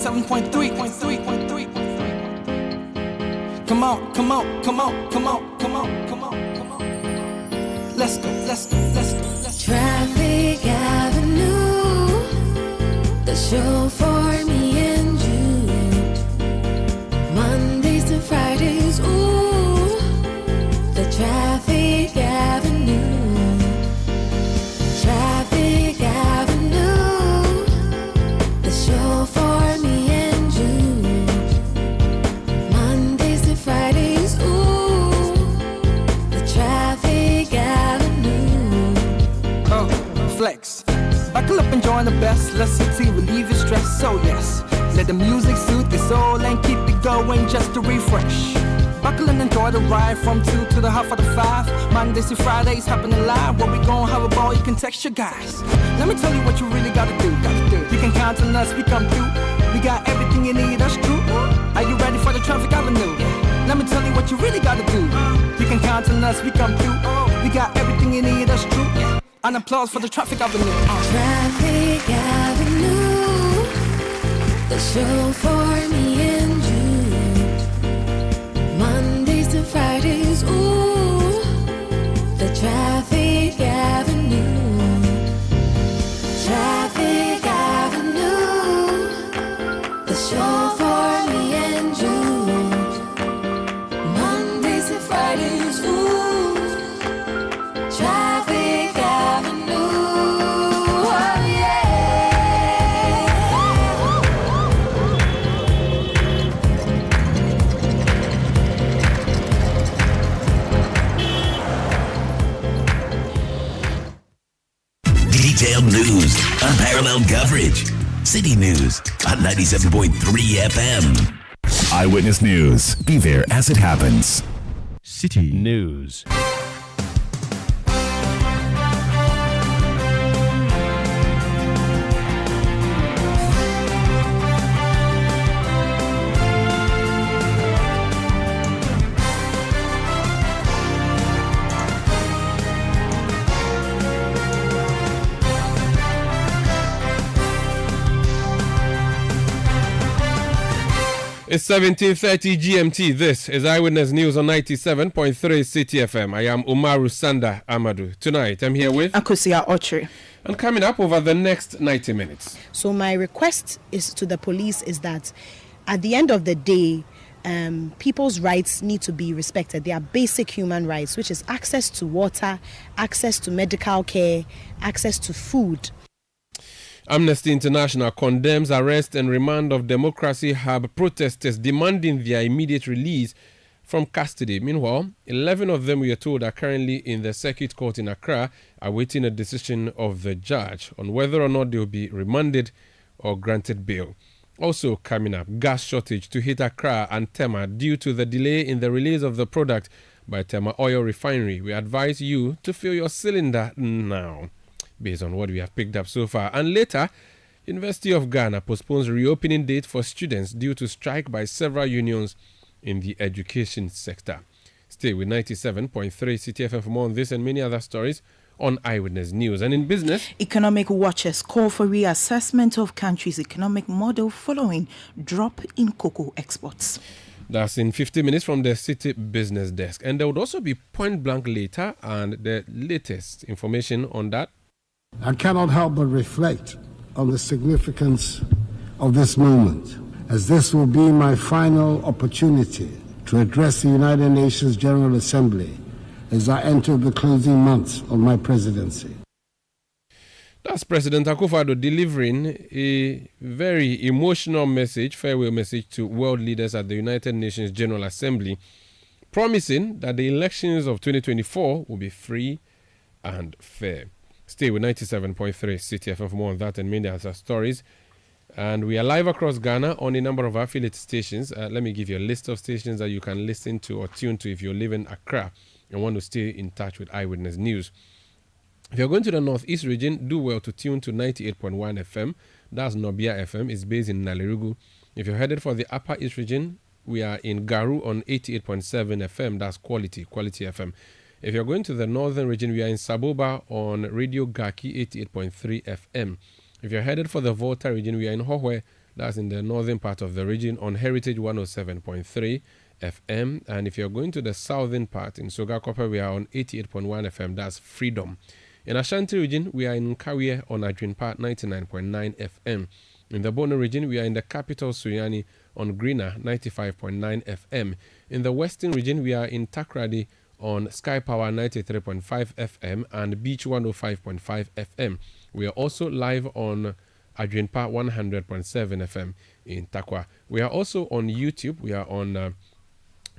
7.3. Come on. Let's go. Traffic Avenue, the show for me and you. Mondays to Fridays, ooh, the Traffic Avenue. Traffic Avenue, the show for me and you. Mondays to Fridays, ooh, the Traffic Avenue. Flex. Buckle up and join the best. Let's see, relieve your stress. So yes, let the music soothe your soul and keep it going just to refresh. Buckle and enjoy the ride from 2 to the half of the 5. Mondays to Fridays happening live. Where we gon' have a ball, you can text your guys. Let me tell you what you really gotta do. You can count on us, we come through. We got everything you need, that's true. Are you ready for the Traffic Avenue? Let me tell you what you really gotta do. You can count on us, we come through. We got everything you need, that's true. An applause for the Traffic Avenue. Traffic Avenue, the show for me and you. Mondays to Fridays, ooh, the Traffic Avenue. Traffic Avenue, the show for me and you. Mondays to Fridays, ooh, Traffic Avenue, oh yeah. Detailed news, unparalleled coverage. City News on 97.3 FM. Eyewitness News. Be there as it happens. City News. It's 17:30 GMT. This is Eyewitness News on 97.3 Citi FM. I am Umaru Sanda Amadou. Tonight, I'm here with Akosia Ochre. And coming up over the next 90 minutes. So my request is to the police is that at the end of the day, people's rights need to be respected. They are basic human rights, which is access to water, access to medical care, access to food. Amnesty International condemns arrest and remand of Democracy Hub protesters demanding their immediate release from custody. Meanwhile, 11 of them, we are told, are currently in the circuit court in Accra, awaiting a decision of the judge on whether or not they will be remanded or granted bail. Also coming up, gas shortage to hit Accra and Tema due to the delay in the release of the product by Tema Oil Refinery. We advise you to fill your cylinder now, based on what we have picked up so far. And later, University of Ghana postpones reopening date for students due to strike by several unions in the education sector. Stay with 97.3 Citi FM for more on this and many other stories on Eyewitness News. And in business, economic watchers call for reassessment of country's economic model following drop in cocoa exports. That's in 50 minutes from the Citi Business Desk. And there would also be point blank later and the latest information on that. I cannot help but reflect on the significance of this moment, as this will be my final opportunity to address the United Nations General Assembly as I enter the closing months of my presidency. That's President Akufo-Addo delivering a very emotional message, farewell message to world leaders at the United Nations General Assembly, promising that the elections of 2024 will be free and fair. Stay with 97.3 Citi FM for more on that and many other stories. And we are live across Ghana on a number of affiliate stations. Let me give you a list of stations that you can listen to or tune to if you live in Accra and want to stay in touch with Eyewitness News. If you're going to the Northeast region, do well to tune to 98.1 FM. That's Nobia FM. It's based in Nalirugu. If you're headed for the Upper East region, we are in Garu on 88.7 FM. That's Quality FM. If you're going to the northern region, we are in Saboba on Radio Gaki 88.3 FM. If you're headed for the Volta region, we are in Hohwe That's in the northern part of the region on Heritage 107.3 FM. And if you're going to the southern part in Sogakope, we are on 88.1 FM. That's Freedom. In Ashanti region, we are in Kawie on Adwin Part 99.9 FM. In the Bono region, we are in the capital Suyani on Greener 95.9 FM. In the western region, we are in Takrady on Sky Power 93.5 FM and Beach 105.5 FM. We are also live on Adwin Part 100.7 FM in Takwa. We are also on YouTube. We are on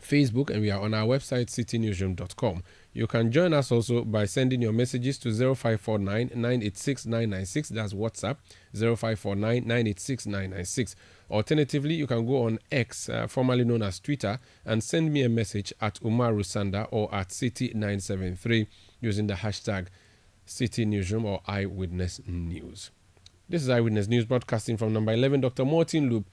Facebook, and we are on our website citynewsroom.com. You can join us also by sending your messages to 0549 986 996. That's WhatsApp, 0549 986 996. Alternatively, you can go on X, formerly known as Twitter, and send me a message at Umaru Sanda or at City973 using the hashtag City Newsroom or Eyewitness News. This is Eyewitness News broadcasting from number 11, Dr. Martin Loop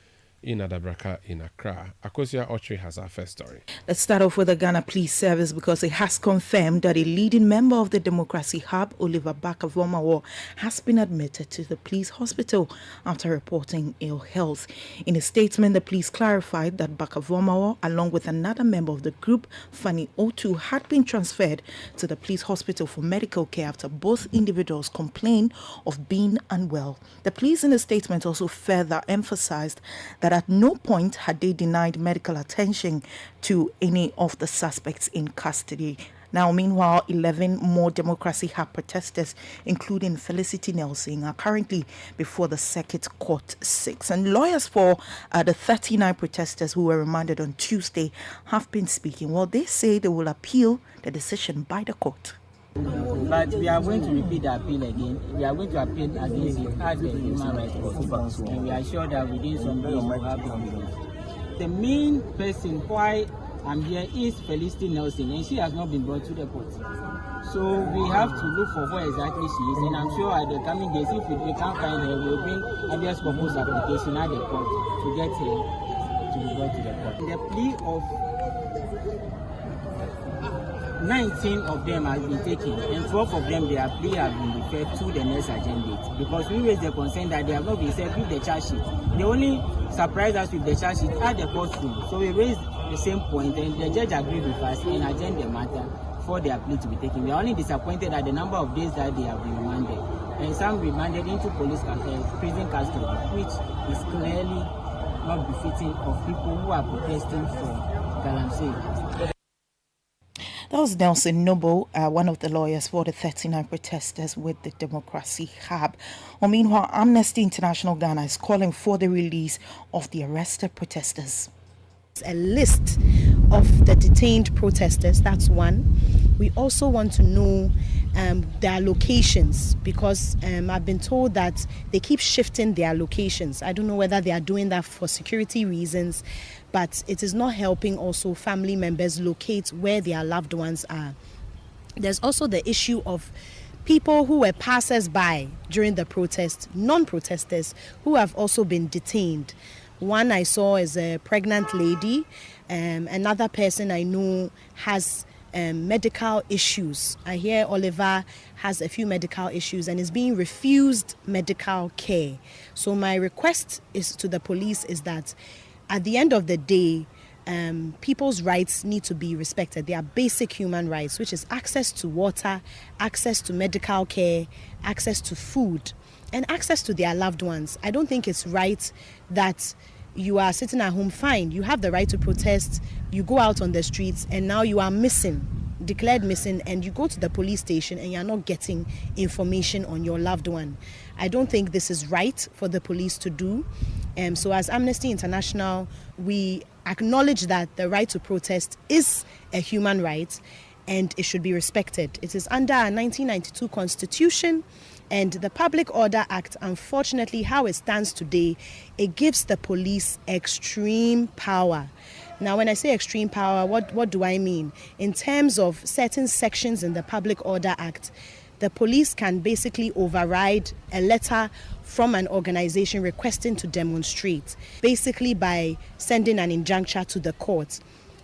in Adabraka in Accra. Akosia Ochre has our first story. Let's start off with the Ghana Police Service because it has confirmed that a leading member of the Democracy Hub, Oliver Bakavomawo, has been admitted to the police hospital after reporting ill health. In a statement, the police clarified that Bakavomawo, along with another member of the group, Fanny Otu, had been transferred to the police hospital for medical care after both individuals complained of being unwell. The police in a statement also further emphasized that at no point had they denied medical attention to any of the suspects in custody. Now, meanwhile, 11 more Democracy Hub protesters, including Felicity Nelson, are currently before the Circuit Court 6. And lawyers for the 39 protesters who were remanded on Tuesday have been speaking. Well, they say they will appeal the decision by the court. But we are going to repeat the appeal again. We are going to appeal against it as the Human Rights Court. And we are sure that within some days we will have the results. The main person why I'm here is Felicity Nelson, and she has not been brought to the court. So we have to look for where exactly she is, and I'm sure at the coming days, if we can't find her, we will bring habeas corpus application at the court to get her to be brought to the court. The plea of 19 of them have been taken, and 12 of them, their plea have been referred to the next agenda date, because we raised the concern that they have not been served with the charge sheet. They only surprised us with the charge sheet at the courtroom. So we raised the same point, and the judge agreed with us and adjourned the matter for their plea to be taken. We are only disappointed at the number of days that they have been remanded, and some remanded into prison custody, which is clearly not befitting of people who are protesting for Galamsey. That was Nelson Noble, one of the lawyers for the 39 protesters with the Democracy Hub. Well, meanwhile, Amnesty International Ghana is calling for the release of the arrested protesters. A list of the detained protesters, that's one. We also want to know their locations, because I've been told that they keep shifting their locations. I don't know whether they are doing that for security reasons, but it is not helping also family members locate where their loved ones are. There's also the issue of people who were passers-by during the protest, non-protesters, who have also been detained. One I saw is a pregnant lady. Another person I know has medical issues. I hear Oliver has a few medical issues and is being refused medical care. So my request is to the police is that at the end of the day, people's rights need to be respected. They are basic human rights, which is access to water, access to medical care, access to food, and access to their loved ones. I don't think it's right that you are sitting at home, fine, you have the right to protest, you go out on the streets, and now you are missing, declared missing, and you go to the police station and you're not getting information on your loved one. I don't think this is right for the police to do. So as Amnesty International, we acknowledge that the right to protest is a human right and it should be respected. It is under our 1992 Constitution and the Public Order Act. Unfortunately, how it stands today, it gives the police extreme power. Now, when I say extreme power, what do I mean? In terms of certain sections in the Public Order Act, the police can basically override a letter from an organization requesting to demonstrate, basically by sending an injuncture to the court.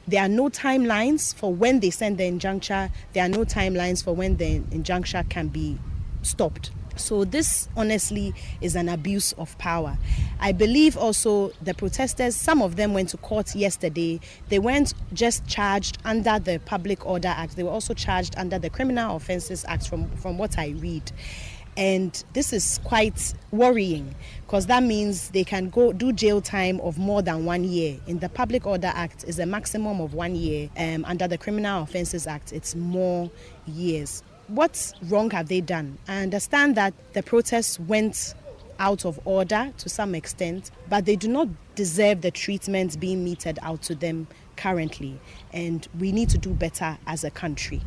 There are no timelines for when they send the injuncture. There are no timelines for when the injuncture can be stopped. So this honestly is an abuse of power. I believe also the protesters, some of them went to court yesterday. They weren't just charged under the Public Order Act. They were also charged under the Criminal Offences Act from what I read. And this is quite worrying because that means they can go do jail time of more than 1 year. In the Public Order Act is a maximum of 1 year. Under the Criminal Offences Act, it's more years. What wrong have they done? I understand that the protests went out of order to some extent, but they do not deserve the treatment being meted out to them currently. And we need to do better as a country.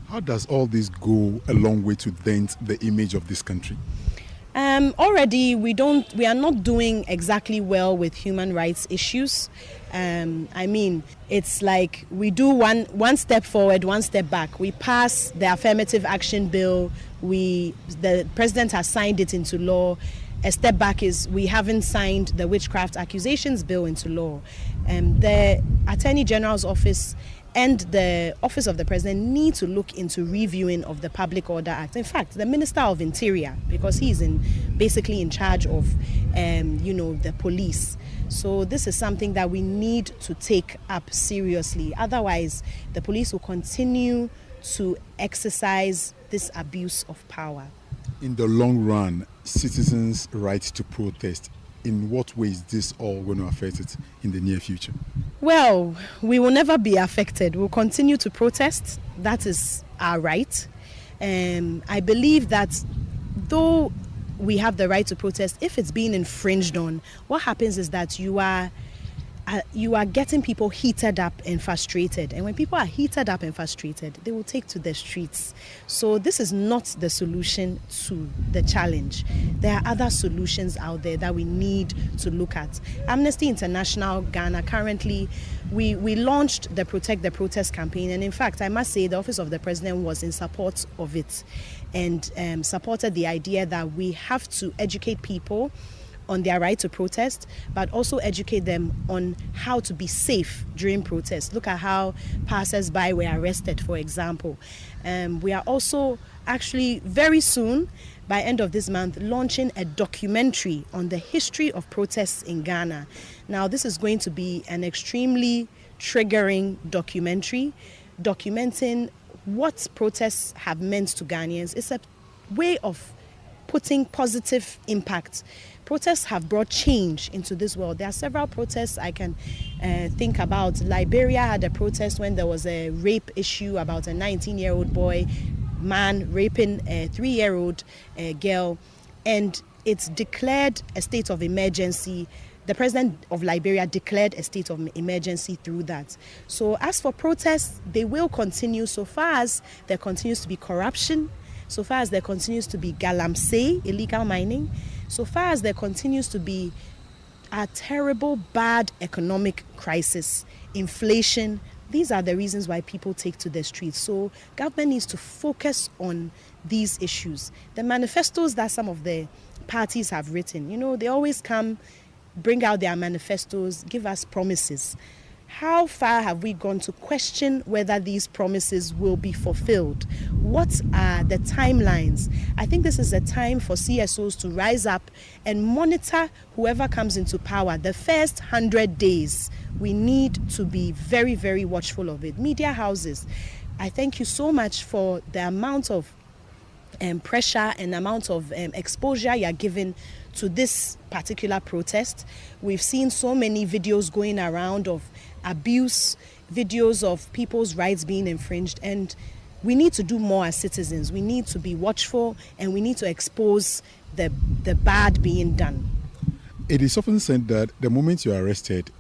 How does all this go a long way to dent the image of this country? Already we are not doing exactly well with human rights issues. I mean, it's like we do one step forward, one step back. We pass the affirmative action bill. The president has signed it into law. A step back is we haven't signed the witchcraft accusations bill into law. The Attorney General's office and the Office of the President need to look into reviewing of the Public Order Act. In fact, the Minister of Interior, because he's basically in charge of, the police. So this is something that we need to take up seriously. Otherwise, the police will continue to exercise this abuse of power. In the long run, citizens' right to protest, in what way is this all going to affect it in the near future? Well, we will never be affected. We'll continue to protest. That is our right. I believe that though we have the right to protest, if it's being infringed on, what happens is that you are getting people heated up and frustrated. And when people are heated up and frustrated, they will take to the streets. So this is not the solution to the challenge. There are other solutions out there that we need to look at. Amnesty International Ghana, currently, we launched the Protect the Protest campaign. And in fact, I must say the Office of the President was in support of it and supported the idea that we have to educate people on their right to protest, but also educate them on how to be safe during protests. Look at how passers-by were arrested, for example. We are also actually very soon, by end of this month, launching a documentary on the history of protests in Ghana. Now, this is going to be an extremely triggering documentary, documenting what protests have meant to Ghanaians. It's a way of putting positive impact. Protests have brought change into this world. There are several protests I can think about. Liberia had a protest when there was a rape issue about a 19-year-old man raping a 3-year-old girl, and it's declared a state of emergency. The president of Liberia declared a state of emergency through that. So as for protests, they will continue so far as there continues to be corruption, so far as there continues to be galamsey, illegal mining, so far as there continues to be a terrible, bad economic crisis, inflation. These are the reasons why people take to the streets. So government needs to focus on these issues. The manifestos that some of the parties have written, they always come, bring out their manifestos, give us promises. How far have we gone to question whether these promises will be fulfilled? What are the timelines? I think this is a time for CSOs to rise up and monitor whoever comes into power. The first 100 days, we need to be very, very watchful of it. Media houses, I thank you so much for the amount of pressure and amount of exposure you're giving to this particular protest. We've seen so many videos going around of abuse, videos of people's rights being infringed, and we need to do more as citizens. We need to be watchful and we need to expose the bad being done. It is often said that the moment you are arrested,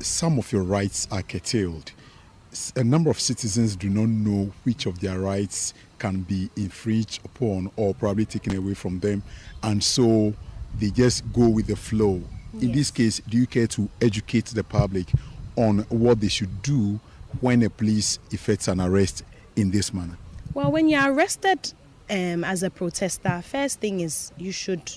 some of your rights are curtailed. A number of citizens do not know which of their rights can be infringed upon or probably taken away from them, and so they just go with the flow. Yes. In this case, do you care to educate the public on what they should do when a police effects an arrest in this manner? Well, when you're arrested as a protester, first thing is you should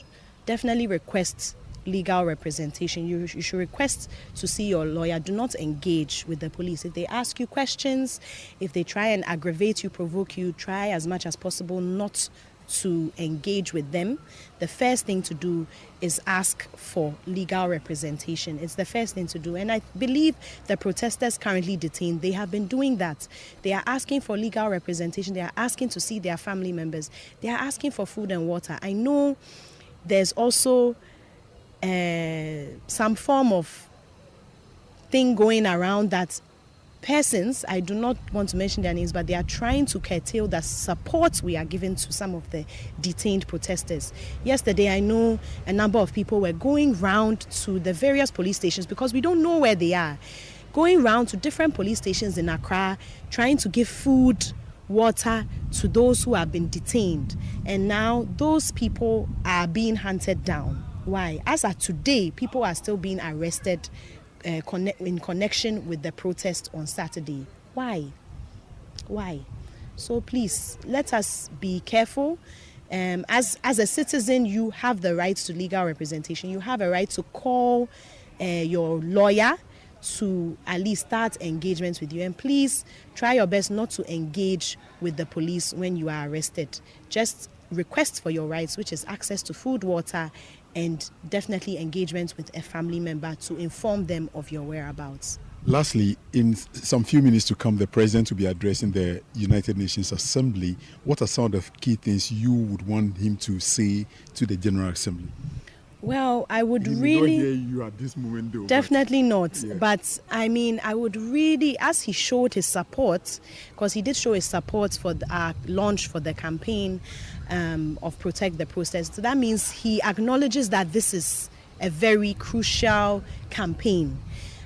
definitely request legal representation. You should request to see your lawyer. Do not engage with the police. If they ask you questions, if they try and aggravate you, provoke you, try as much as possible not to engage with them, the first thing to do is ask for legal representation. It's the first thing to do. And I believe the protesters currently detained, they have been doing that. They are asking for legal representation. They are asking to see their family members. They are asking for food and water. I know there's also some form of thing going around that persons, I do not want to mention their names, but they are trying to curtail the support we are giving to some of the detained protesters. Yesterday, I know a number of people were going round to the various police stations because we don't know where they are. Going round to different police stations in Accra, trying to give food, water to those who have been detained. And now those people are being hunted down. Why? As of today, people are still being arrested in connection with the protest on Saturday. Why? So please, let us be careful. As a citizen, you have the right to legal representation. You have a right to call your lawyer to at least start engagements with you. And please try your best not to engage with the police when you are arrested. Just request for your rights, which is access to food, water, and definitely engagement with a family member to inform them of your whereabouts. Lastly, in some few minutes to come, the president will be addressing the United Nations Assembly. What are some of the key things you would want him to say to the General Assembly? Well, I would He really... will not hear you at this moment, though. Definitely not. Yeah. But, I mean, I would really, as he showed his support, because he did show his support for our launch for the campaign of Protect the Process. So that means he acknowledges that this is a very crucial campaign.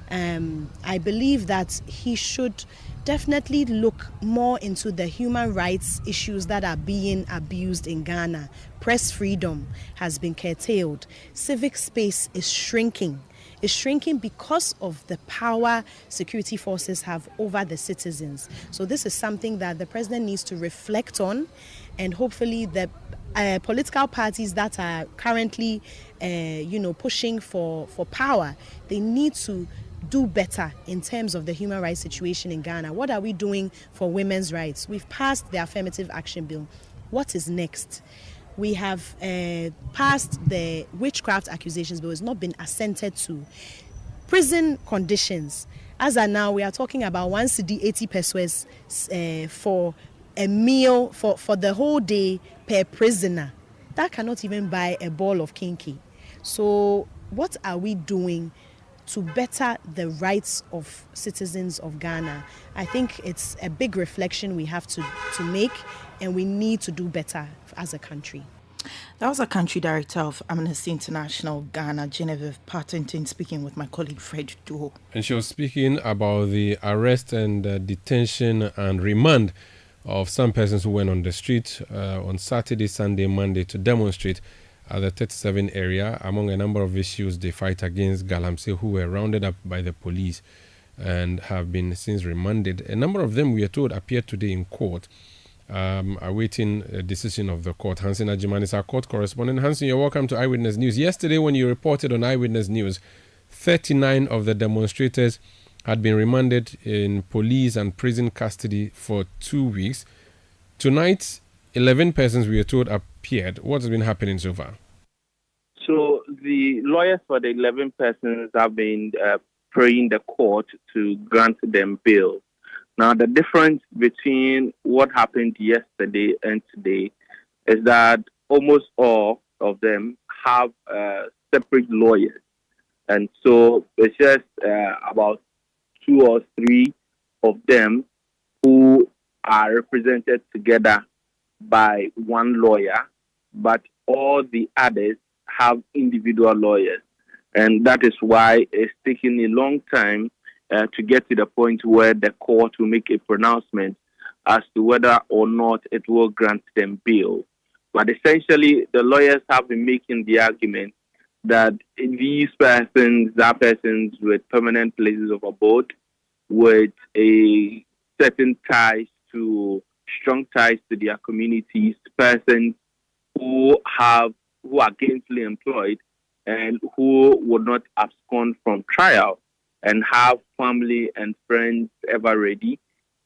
I believe that he should definitely look more into the human rights issues that are being abused in Ghana. Press freedom has been curtailed. Civic space is shrinking. It's shrinking because of the power security forces have over the citizens. So this is something that the president needs to reflect on, and hopefully the political parties that are currently, pushing for power, they need to do better in terms of the human rights situation in Ghana. What are we doing for women's rights? We've passed the Affirmative Action Bill. What is next? We have passed the witchcraft accusations bill. It's not been assented to. Prison conditions. As of now, we are talking about 1 cedi 80 pesos for a meal for the whole day per prisoner. That cannot even buy a ball of kinky. So what are we doing to better the rights of citizens of Ghana? I think it's a big reflection we have to make, and we need to do better as a country. That was a country director of Amnesty International Ghana, Genevieve Partington, speaking with my colleague Fred Duo. And she was speaking about the arrest and detention and remand of some persons who went on the street on Saturday, Sunday, Monday to demonstrate at the 37 area. Among a number of issues, they fight against Galamsey, who were rounded up by the police and have been since remanded. A number of them, we are told, appeared today in court, awaiting a decision of the court. Hansen Ajiman is our court correspondent. Hansen, you're welcome to Eyewitness News. Yesterday, when you reported on Eyewitness News, 39 of the demonstrators had been remanded in police and prison custody for 2 weeks. Tonight, 11 persons, we are told, appeared. What has been happening so far? So the lawyers for the 11 persons have been praying the court to grant them bail. Now, the difference between what happened yesterday and today is that almost all of them have separate lawyers. And so it's just about 2 or 3 of them who are represented together by one lawyer, but all the others have individual lawyers. And that is why it's taking a long time to get to the point where the court will make a pronouncement as to whether or not it will grant them bail. But essentially, the lawyers have been making the argument that these persons are persons with permanent places of abode, with a certain ties to strong ties to their communities, persons who are gainfully employed and who would not abscond from trial and have family and friends ever ready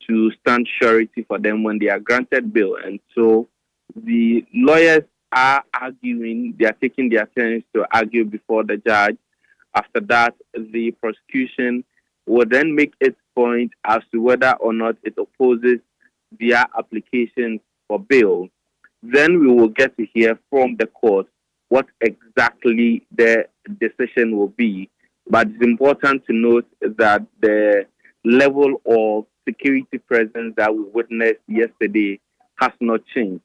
to stand surety for them when they are granted bail. And so the lawyers are arguing, they are taking their turns to argue before the judge. After that, the prosecution will then make its point as to whether or not it opposes their application for bail. Then we will get to hear from the court what exactly the decision will be. But it's important to note that the level of security presence that we witnessed yesterday has not changed.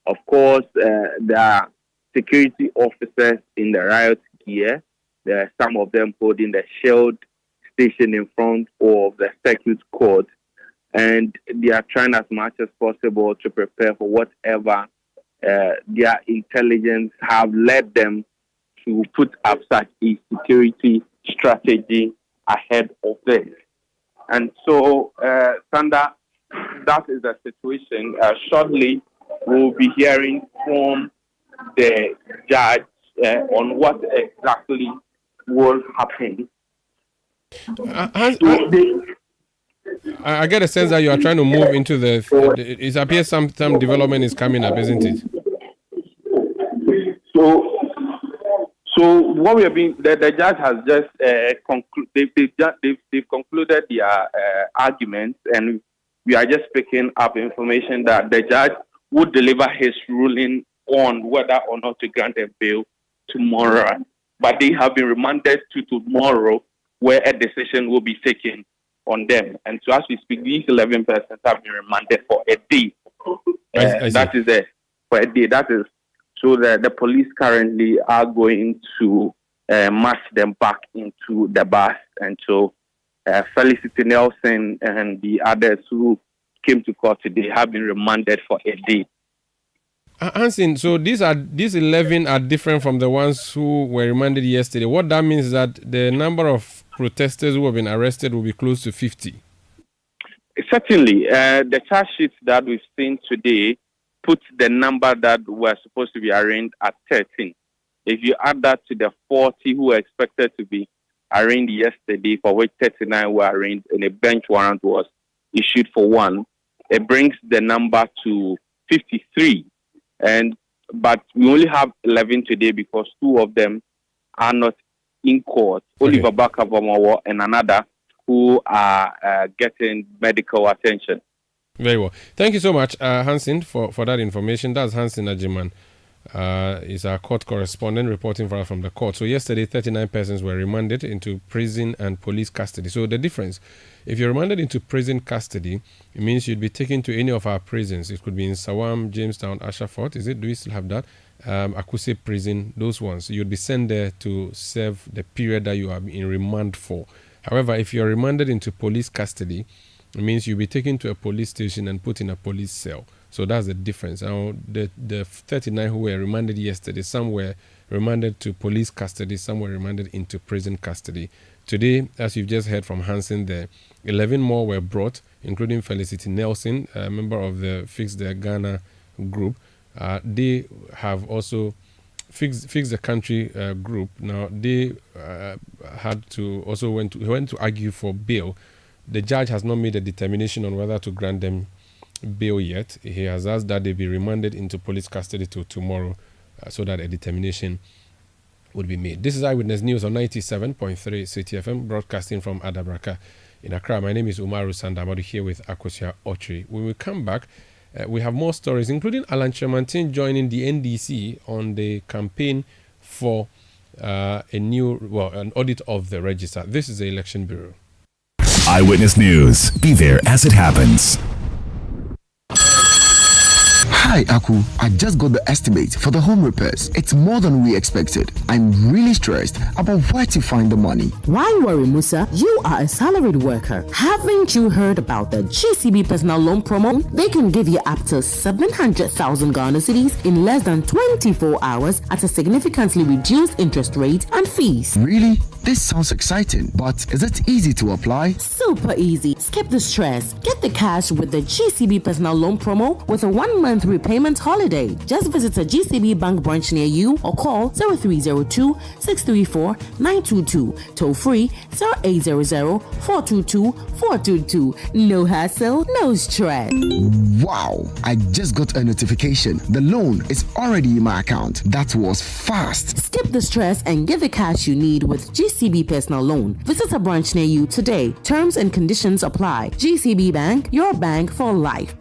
Of course, there are security officers in the riot gear. There are some of them holding the shield station in front of the circuit court, and they are trying as much as possible to prepare for whatever their intelligence have led them to put up such a security strategy ahead of this. And so, Sanda, that is the situation. Shortly, we'll be hearing from the judge on what exactly will happen. I get a sense that you are trying to move into it appears some development is coming up, isn't it? So what we have been, the judge has just they've concluded their arguments, and we are just picking up information that the judge would deliver his ruling on whether or not to grant a bail tomorrow. But they have been remanded to tomorrow, where a decision will be taken on them. And so as we speak, these 11 persons have been remanded for a day. That is for a day. That is so that the police currently are going to march them back into the bus. And so Felicity Nelson and the others who came to court today have been remanded for a day. Hansen, so these 11 are different from the ones who were remanded yesterday. What that means is that the number of protesters who have been arrested will be close to 50. Certainly. The charge sheets that we've seen today put the number that were supposed to be arraigned at 13. If you add that to the 40 who were expected to be arraigned yesterday, for which 39 were arraigned and a bench warrant was issued for one, it brings the number to 53. But we only have 11 today because 2 of them are not in court. Okay. Oliver Bakavomawo and another who are getting medical attention. Very well. Thank you so much, Hansen, for that information. That's Hansen Ajiman. Is our court correspondent reporting for us from the court. So yesterday, 39 persons were remanded into prison and police custody. So the difference, if you're remanded into prison custody, it means you'd be taken to any of our prisons. It could be in Sawam, Jamestown, Ashaford. Do we still have that? Akuse prison, those ones. You'd be sent there to serve the period that you are in remand for. However, if you're remanded into police custody, it means you'll be taken to a police station and put in a police cell. So that's the difference. Now, the 39 who were remanded yesterday, some were remanded to police custody, some were remanded into prison custody. Today, as you've just heard from Hansen there, 11 more were brought, including Felicity Nelson, a member of the Fix the Ghana group. They have also Fix the Country group. Now, they had to also went to argue for bail. The judge has not made a determination on whether to grant them bail yet. He has asked that they be remanded into police custody till tomorrow so that a determination would be made. This is Eyewitness News on 97.3 Citi FM, broadcasting from Adabraka in Accra. My name is Umaru Sandamadu, here with Akosia Ochri. When we come back, we have more stories, including Alan Chemantin joining the NDC on the campaign for an audit of the register. This is the Election Bureau. Eyewitness News. Be there as it happens. Hi, Aku. I just got the estimate for the home repairs. It's more than we expected. I'm really stressed about where to find the money. Why worry, Musa? You are a salaried worker. Haven't you heard about the GCB personal loan promo? They can give you up to 700,000 Ghana cedis in less than 24 hours at a significantly reduced interest rate and fees. Really? This sounds exciting, but is it easy to apply? Super easy. Skip the stress. Get the cash with the GCB personal loan promo with a 1-month repayment holiday. Just visit a GCB bank branch near you or call 0302-634-922. Toll free 0800-422-422. No hassle, no stress. Wow, I just got a notification. The loan is already in my account. That was fast. Skip the stress and get the cash you need with GCB personal loan. Visit a branch near you today. Terms and conditions apply. GCB Bank, your bank for life.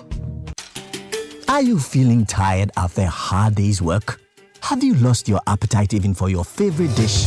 Are you feeling tired after a hard day's work? Have you lost your appetite even for your favorite dish?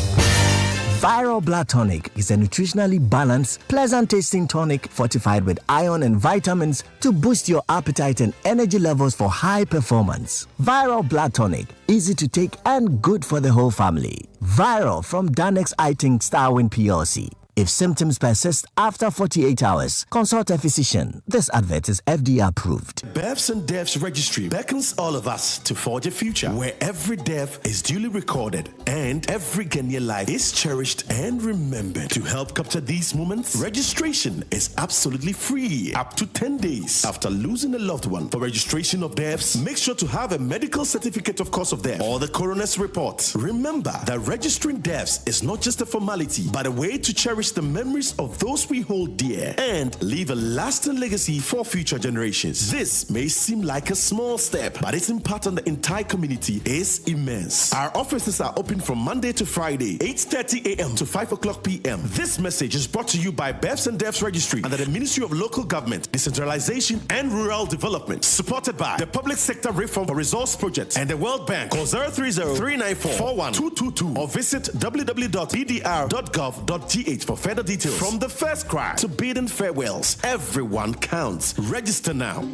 Viral Blood Tonic is a nutritionally balanced, pleasant-tasting tonic fortified with iron and vitamins to boost your appetite and energy levels for high performance. Viral Blood Tonic, easy to take and good for the whole family. Viral from Danex Iting Starwin PLC. If symptoms persist after 48 hours, consult a physician. This advert is FDA approved. Births and Deaths Registry beckons all of us to forge a future where every death is duly recorded and every Ghanaian life is cherished and remembered. To help capture these moments, registration is absolutely free up to 10 days after losing a loved one. For registration of deaths, make sure to have a medical certificate of cause of death or the coroner's report. Remember that registering deaths is not just a formality, but a way to cherish the memories of those we hold dear and leave a lasting legacy for future generations. This may seem like a small step, but its impact on the entire community is immense. Our offices are open from Monday to Friday, 8:30 a.m. to 5 o'clock p.m. This message is brought to you by Births and Deaths Registry under the Ministry of Local Government, Decentralization and Rural Development, supported by the Public Sector Reform for Resource Projects and the World Bank. Call 030-394-41222 or visit www.pdr.gov.gh for further details. From the first cry to bidding farewells, everyone counts. Register now.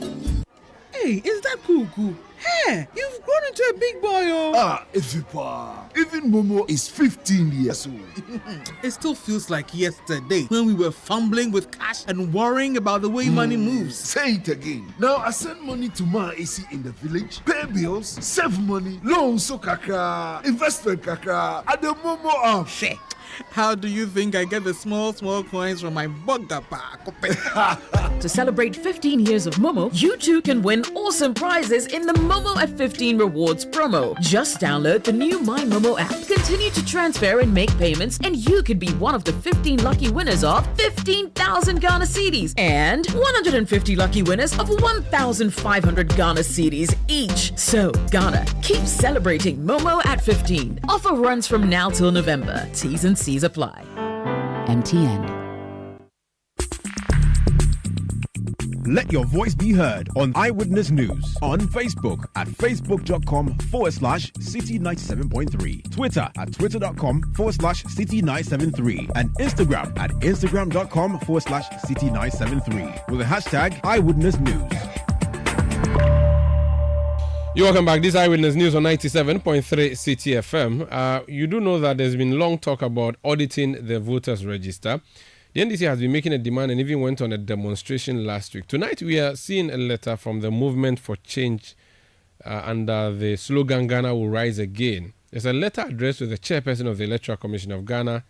Hey, is that Cuckoo? Hey, you've grown into a big boy, oh. Even Momo is 15 years old. It still feels like yesterday when we were fumbling with cash and worrying about the way money moves. Say it again. Now I send money to my AC in the village, pay bills, save money, loan so kaka, investment kaka, at the Momo app. Shit. How do you think I get the small coins from my bugger pack? To celebrate 15 years of Momo, you too can win awesome prizes in the Momo at 15 Rewards promo. Just download the new My Momo app, continue to transfer and make payments, and you could be one of the 15 lucky winners of 15,000 Ghana cedis and 150 lucky winners of 1,500 Ghana cedis each. So, Ghana, keep celebrating Momo at 15. Offer runs from now till November. T's and C's apply. MTN. Let your voice be heard on Eyewitness News on Facebook at facebook.com/Citi97.3, Twitter at twitter.com/Citi973, and Instagram at instagram.com/Citi973 with the hashtag Eyewitness News. You're welcome back. This is Eyewitness News on 97.3 Citi FM. You do know that there's been long talk about auditing the voters register. The NDC has been making a demand and even went on a demonstration last week. Tonight, we are seeing a letter from the Movement for Change under the slogan Ghana will rise again. There's a letter addressed to the chairperson of the Electoral Commission of Ghana,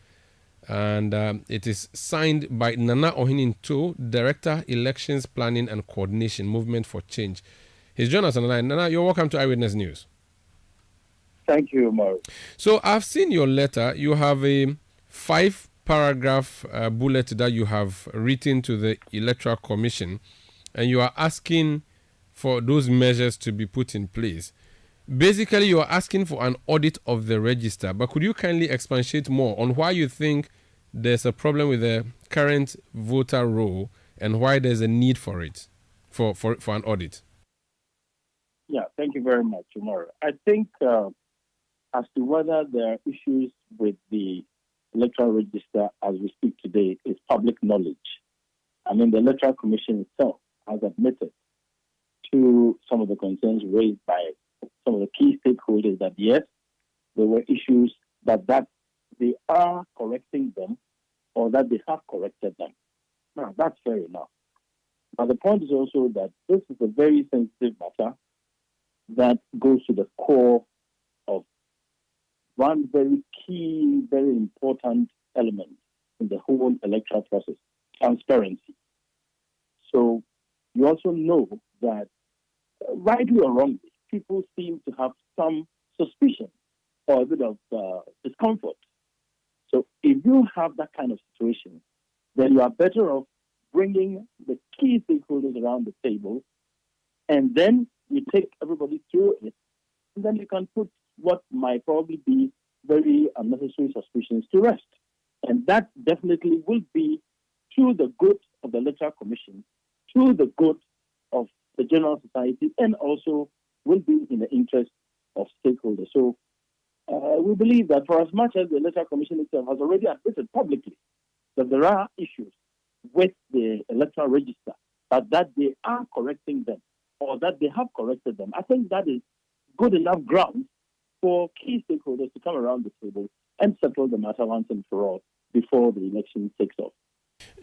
and it is signed by Nana Ohininto, Director, Elections Planning and Coordination, Movement for Change. He's joined us on the line. Nana, you're welcome to Eyewitness News. Thank you, Maurice. So I've seen your letter. You have a 5-paragraph bullet that you have written to the Electoral Commission, and you are asking for those measures to be put in place. Basically, you are asking for an audit of the register, but could you kindly expatiate more on why you think there's a problem with the current voter roll and why there's a need for it, for an audit? Yeah, thank you very much, Umar. I think as to whether there are issues with the electoral register as we speak today is public knowledge. I mean, the Electoral Commission itself has admitted to some of the concerns raised by some of the key stakeholders that yes, there were issues, but that they are correcting them or that they have corrected them. Now, that's fair enough. But the point is also that this is a very sensitive matter that goes to the core of one very key, very important element in the whole electoral process, transparency. So you also know that, rightly or wrongly, people seem to have some suspicion or a bit of discomfort. So if you have that kind of situation, then you are better off bringing the key stakeholders around the table, and then you take everybody through it, and then you can put what might probably be very unnecessary suspicions to rest. And that definitely will be to the good of the Electoral Commission, to the good of the general society, and also will be in the interest of stakeholders. So we believe that for as much as the Electoral Commission itself has already admitted publicly that there are issues with the electoral register, but that they are correcting them or that they have corrected them, I think that is good enough ground for key stakeholders to come around the table and settle the matter once and for all before the election takes off.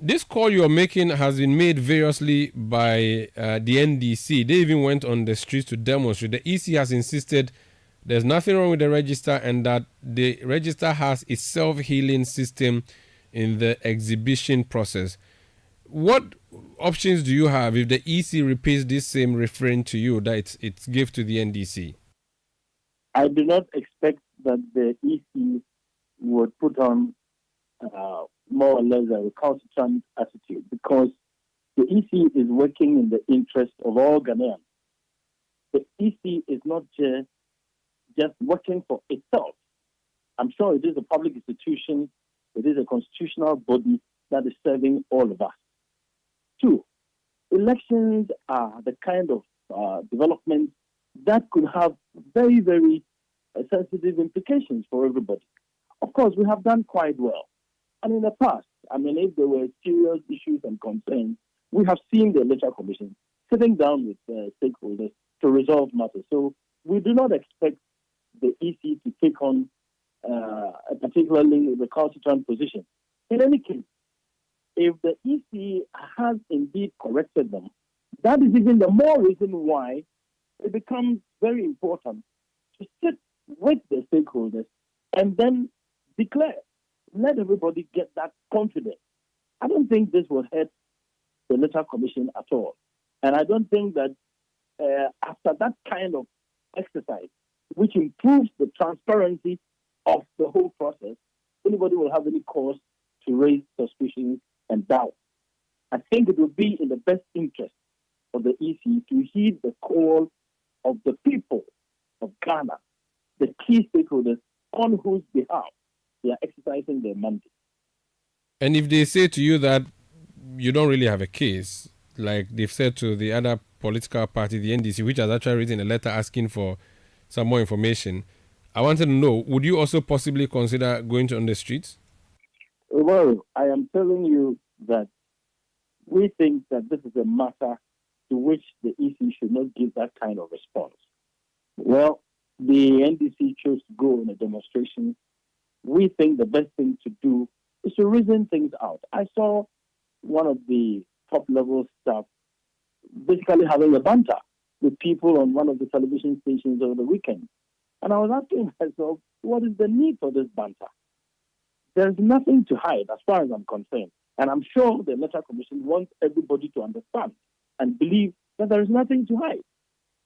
This call you're making has been made variously by the NDC. They even went on the streets to demonstrate. The EC has insisted there's nothing wrong with the register and that the register has a self-healing system in the exhibition process. What options do you have if the EC repeats this same refrain to you that it's give to the NDC? I do not expect that the EC would put on more or less a recalcitrant attitude, because the EC is working in the interest of all Ghanaians. The EC is not just working for itself. I'm sure it is a public institution, it is a constitutional body that is serving all of us. Two, elections are the kind of development that could have very, very sensitive implications for everybody. Of course, we have done quite well. And in the past, if there were serious issues and concerns, we have seen the Electoral Commission sitting down with stakeholders to resolve matters. So we do not expect the EC to take on a particularly recalcitrant position. In any case, if the EC has indeed corrected them, that is even the more reason why it becomes very important to sit with the stakeholders and then declare. Let everybody get that confidence. I don't think this will hurt the Electoral Commission at all. And I don't think that after that kind of exercise, which improves the transparency of the whole process, anybody will have any cause to raise suspicions and doubt. I think it would be in the best interest of the EC to heed the call of the people of Ghana, the key stakeholders on whose behalf they are exercising their mandate. And if they say to you that you don't really have a case, like they've said to the other political party, the NDC, which has actually written a letter asking for some more information, I wanted to know, would you also possibly consider going on the streets? Well, I am telling you that we think that this is a matter to which the EC should not give that kind of response. Well, the NDC chose to go on a demonstration. We think the best thing to do is to reason things out. I saw one of the top-level staff basically having a banter with people on one of the television stations over the weekend. And I was asking myself, what is the need for this banter? There's nothing to hide as far as I'm concerned. And I'm sure the Electoral Commission wants everybody to understand and believe that there is nothing to hide.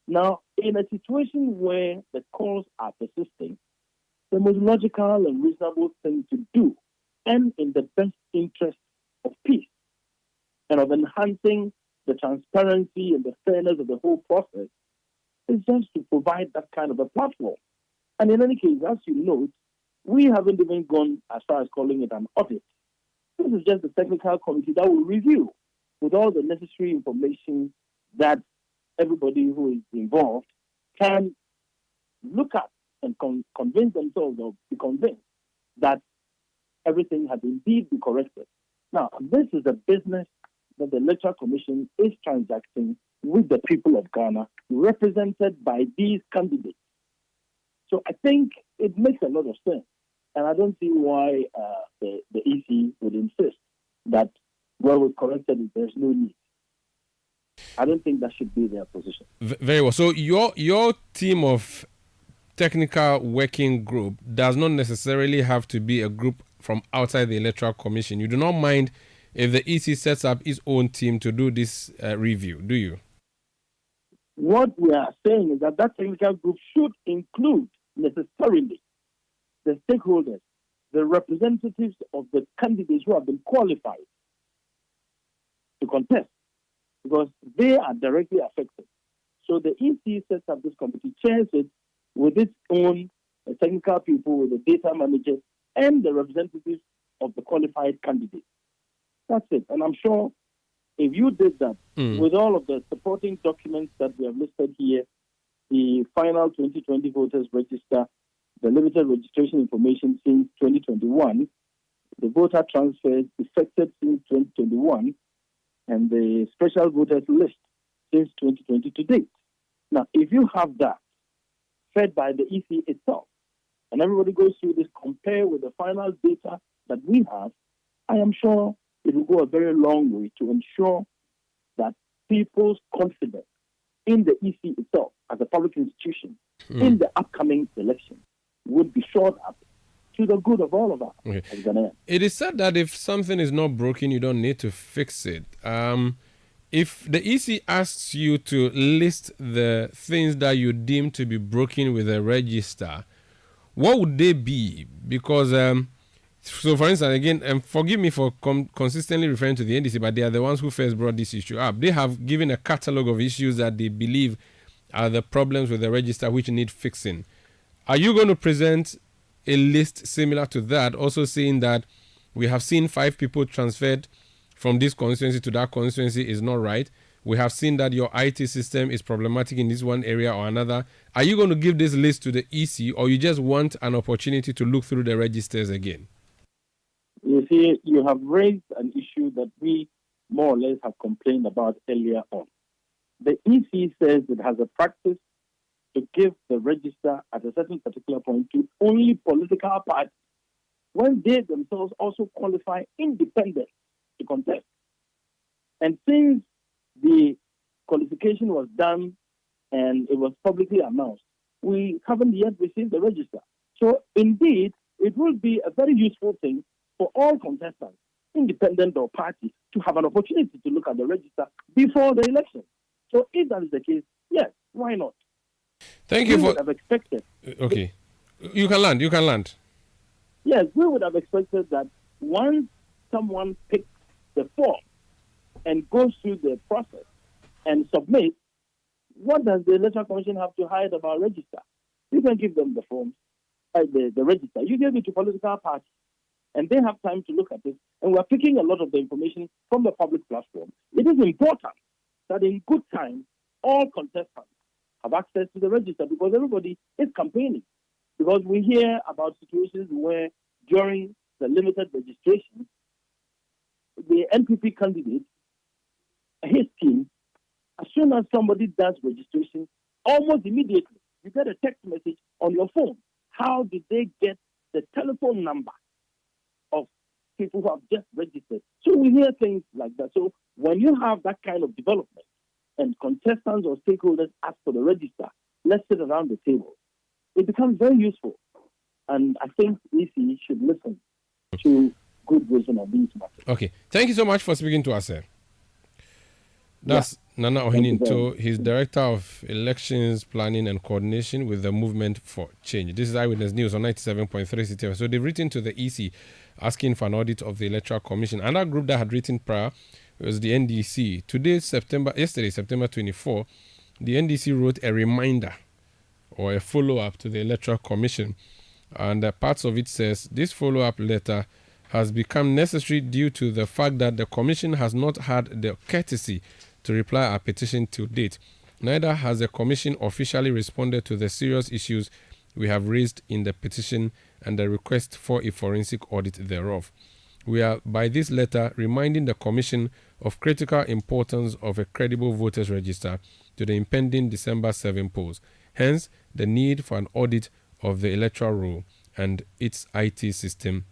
Now, in a situation where the calls are persisting, the most logical and reasonable thing to do, and in the best interest of peace and of enhancing the transparency and the fairness of the whole process, is just to provide that kind of a platform. And in any case, as you note, we haven't even gone as far as calling it an audit. This is just a technical committee that will review with all the necessary information that everybody who is involved can look at and convince themselves or be convinced that everything has indeed been corrected. Now, this is a business that the Electoral Commission is transacting with the people of Ghana, represented by these candidates. So I think it makes a lot of sense. And I don't see why the EC would insist that, well, we've corrected it, there's no need. I don't think that should be their position. Very well. So your team of technical working group does not necessarily have to be a group from outside the Electoral Commission. You do not mind if the EC sets up its own team to do this review, do you? What we are saying is that technical group should include necessarily the stakeholders, the representatives of the candidates who have been qualified to contest, because they are directly affected. So the EC sets up this committee, chairs it with its own technical people, with the data manager, and the representatives of the qualified candidates. That's it. And I'm sure if you did that with all of the supporting documents that we have listed here, the final 2020 voters register, the limited registration information since 2021, the voter transfers effected since 2021, and the special voters list since 2020 to date. Now, if you have that fed by the EC itself, and everybody goes through this, compare with the final data that we have, I am sure it will go a very long way to ensure that people's confidence in the EC itself as a public institution in the upcoming election would be shored up to the good of all of us. Okay. As Ghanaians. It is said that if something is not broken, you don't need to fix it. If the EC asks you to list the things that you deem to be broken with a register, what would they be? Because, so for instance, again, and forgive me for consistently referring to the NDC, but they are the ones who first brought this issue up. They have given a catalogue of issues that they believe are the problems with the register which need fixing. Are you going to present a list similar to that, also saying that we have seen 5 people transferred from this constituency to that constituency is not right? We have seen that your IT system is problematic in this one area or another. Are you going to give this list to the EC, or you just want an opportunity to look through the registers again? You see, you have raised an issue that we more or less have complained about earlier on. The EC says it has a practice to give the register at a certain particular point to only political parties when they themselves also qualify independent to contest. And since the qualification was done and it was publicly announced, we haven't yet received the register. So indeed, it will be a very useful thing for all contestants, independent or party, to have an opportunity to look at the register before the election. So if that is the case, yes, why not? Thank you we for... would have expected... Okay. You can land. Yes, we would have expected that once someone picks the form and goes through the process and submits, what does the Electoral Commission have to hide about register? You can give them the forms, the register. You give it to political parties, and they have time to look at it. And we're picking a lot of the information from the public platform. It is important that in good time, all contestants have access to the register, because everybody is campaigning. Because we hear about situations where during the limited registration, the NPP candidate, his team, as soon as somebody does registration, almost immediately you get a text message on your phone. How did they get the telephone number of people who have just registered? So we hear things like that. So when you have that kind of development and contestants or stakeholders ask for the register, let's sit around the table. It becomes very useful. And I think EC should listen to good wisdom of these matters. Okay. Thank you so much for speaking to us, sir. That's Nana Ohininto. He's Director of Elections Planning and Coordination with the Movement for Change. This is Eyewitness News on 97.3 Citi FM. So they've written to the EC asking for an audit of the Electoral Commission. Another group that had written prior was the NDC. Yesterday, September 24, the NDC wrote a reminder or a follow-up to the Electoral Commission. And parts of it says, this follow-up letter has become necessary due to the fact that the Commission has not had the courtesy to reply our petition to date. Neither has the Commission officially responded to the serious issues we have raised in the petition and the request for a forensic audit thereof. We are, by this letter, reminding the Commission of critical importance of a credible voters register to the impending December 7 polls. Hence, the need for an audit of the electoral roll and its IT system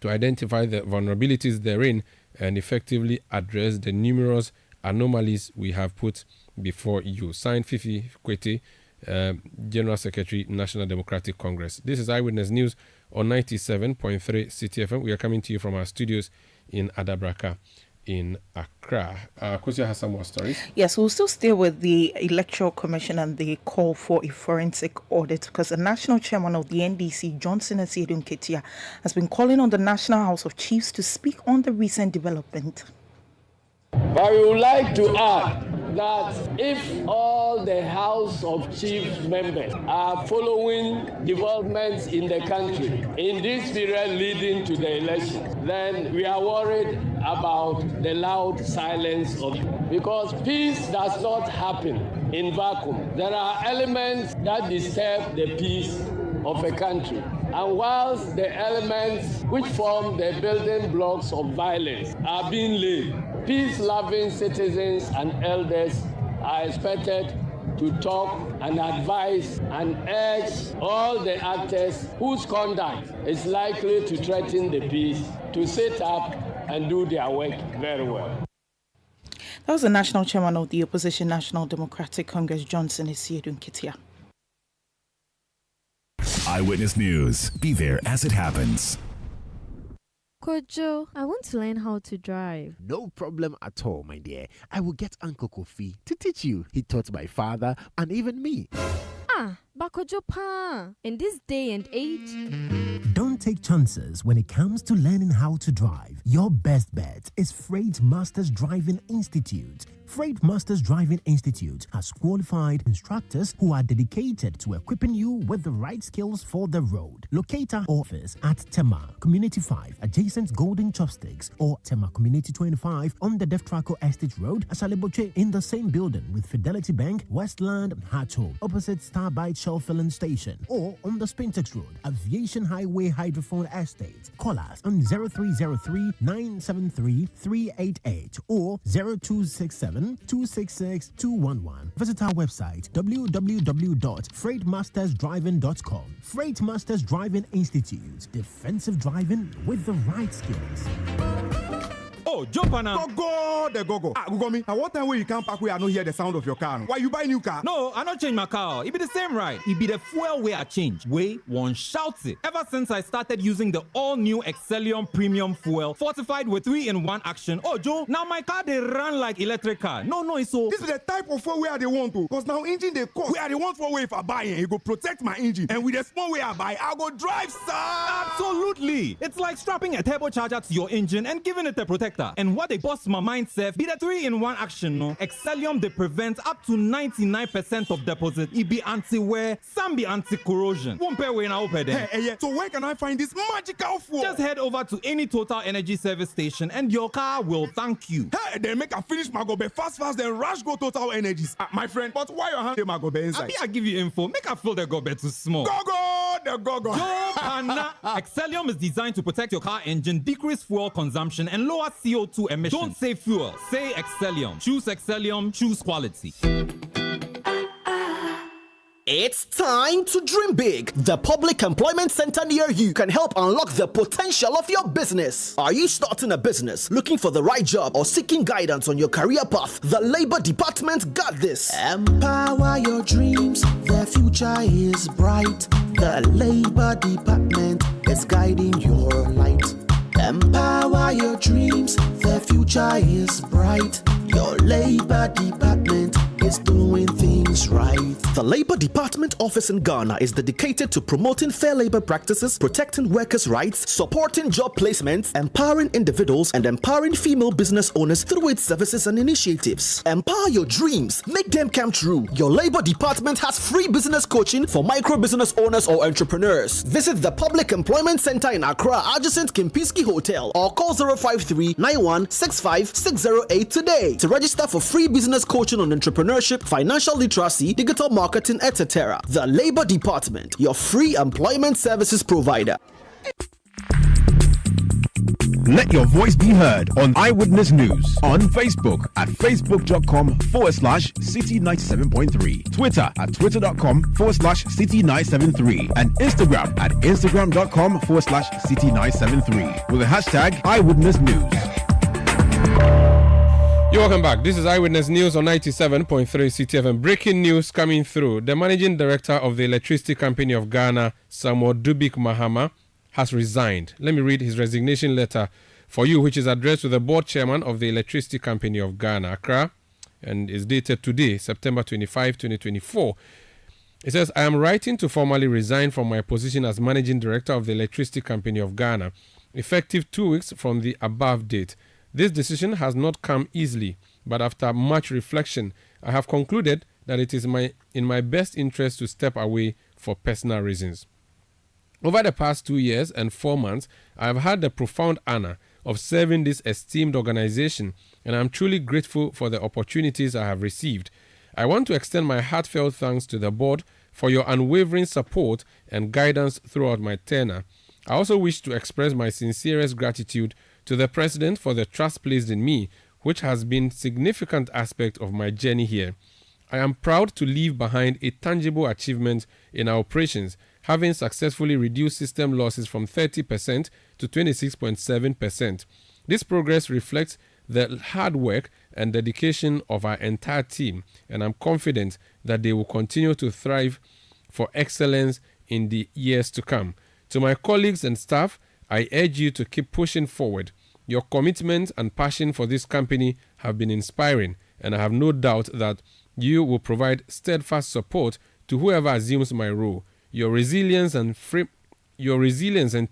to identify the vulnerabilities therein and effectively address the numerous anomalies we have put before you. Signed, Fifi Kwete, General Secretary, National Democratic Congress. This is Eyewitness News on 97.3 Citi FM. We are coming to you from our studios in Adabraka in Accra. Kosia has some more stories. Yes, we'll still stay with the Electoral Commission and the call for a forensic audit, because the National Chairman of the NDC, Johnson Asiedu Nketia, has been calling on the National House of Chiefs to speak on the recent development. But we would like to add that if all the House of Chief members are following developments in the country in this period leading to the election, then we are worried about the loud silence of it. Because peace does not happen in vacuum. There are elements that disturb the peace of a country. And whilst the elements which form the building blocks of violence are being laid, peace-loving citizens and elders are expected to talk and advise and urge all the actors whose conduct is likely to threaten the peace to sit up and do their work very well. That was the National Chairman of the Opposition National Democratic Congress, Johnson Asiedu Nketia. Eyewitness News. Be there as it happens. Kojo, I want to learn how to drive. No problem at all, my dear. I will get Uncle Kofi to teach you. He taught my father and even me. But Kojo pa, in this day and age... Don't take chances when it comes to learning how to drive. Your best bet is Freight Masters Driving Institute. Freight Masters Driving Institute has qualified instructors who are dedicated to equipping you with the right skills for the road. Locate our office at Tema Community 5, adjacent Golden Chopsticks, or Tema Community 25 on the Deftraco Estate Road, Ashaleboche, in the same building with Fidelity Bank, Westland, and Hatchel, opposite Starbite Shell Filling Station, or on the Spintex Road, Aviation Highway Hydrophone Estate. Call us on 0303 973 388 or 0267 266 211. Visit our website www.freightmastersdriving.com. Freight Masters Driving Institute. Defensive driving with the right skills. Oh, jump on now. Go, go. Gugomi, at what time when you come back where I don't hear the sound of your car? Why you buy new car? No, I not change my car. It be the same, right? It be the fuel way I change. Way one shouts it. Ever since I started using the all-new Excellium Premium Fuel, fortified with 3-in-1 action. Oh, Joe, now my car they run like electric car. No, it's so. This is the type of fuel where they want to. Because now engine they cost. Where they want for way if I buy it, it go protect my engine. And with the small way I buy, I go drive, sir. Absolutely. It's like strapping a turbocharger to your engine and giving it a protector. And what they bust my mind, Seth, be the 3-in-1 action, no? Excellium, they prevent up to 99% of deposit. It be anti-wear, some be anti-corrosion. Won't pay when I open them. Hey, so where can I find this magical fuel? Just head over to any Total Energy service station and your car will thank you. Hey, then make a finish my gobe fast, then rush go Total Energies. My friend, but why your hand my gobe inside? I give you info. Make a fill the gobe too small. Go. Excellium is designed to protect your car engine, decrease fuel consumption, and lower CO2 emissions. Don't say fuel, say Excellium. Choose Excellium, choose quality. It's time to dream big. The Public Employment Center near you can help unlock the potential of your business. Are you starting a business, looking for the right job, or seeking guidance on your career path? The Labor Department got this. Empower your dreams. The future is bright. The Labor Department is guiding your light. Empower your dreams. The future is bright. Your Labor Department is doing things right. The Labor Department office in Ghana is dedicated to promoting fair labor practices, protecting workers' rights, supporting job placements, empowering individuals, and empowering female business owners through its services and initiatives. Empower your dreams. Make them come true. Your Labor Department has free business coaching for micro business owners or entrepreneurs. Visit the Public Employment Center in Accra, adjacent Kempinski Hotel, or call 053-9165-608 today to register for free business coaching on entrepreneurship, financial literacy, digital marketing, etc. The Labor Department, your free employment services provider. Let your voice be heard on Eyewitness News on Facebook at facebook.com/Citi97.3, Twitter at twitter.com/Citi973, and Instagram at instagram.com/Citi973 with the hashtag Eyewitness News. You're welcome back. This is Eyewitness News on 97.3 Citi FM. Breaking news coming through. The managing director of the Electricity Company of Ghana, Samuel Dubik Mahama, has resigned. Let me read his resignation letter for you, which is addressed to the board chairman of the Electricity Company of Ghana, Accra, and is dated today, September 25, 2024. It says, I am writing to formally resign from my position as managing director of the Electricity Company of Ghana, effective 2 weeks from the above date. This decision has not come easily, but after much reflection, I have concluded that it is in my best interest to step away for personal reasons. Over the past 2 years and 4 months, I have had the profound honor of serving this esteemed organization, and I am truly grateful for the opportunities I have received. I want to extend my heartfelt thanks to the board for your unwavering support and guidance throughout my tenure. I also wish to express my sincerest gratitude to the President for the trust placed in me, which has been a significant aspect of my journey here. I am proud to leave behind a tangible achievement in our operations, having successfully reduced system losses from 30% to 26.7%. This progress reflects the hard work and dedication of our entire team, and I'm confident that they will continue to thrive for excellence in the years to come. To my colleagues and staff, I urge you to keep pushing forward. Your commitment and passion for this company have been inspiring, and I have no doubt that you will provide steadfast support to whoever assumes my role. Your resilience and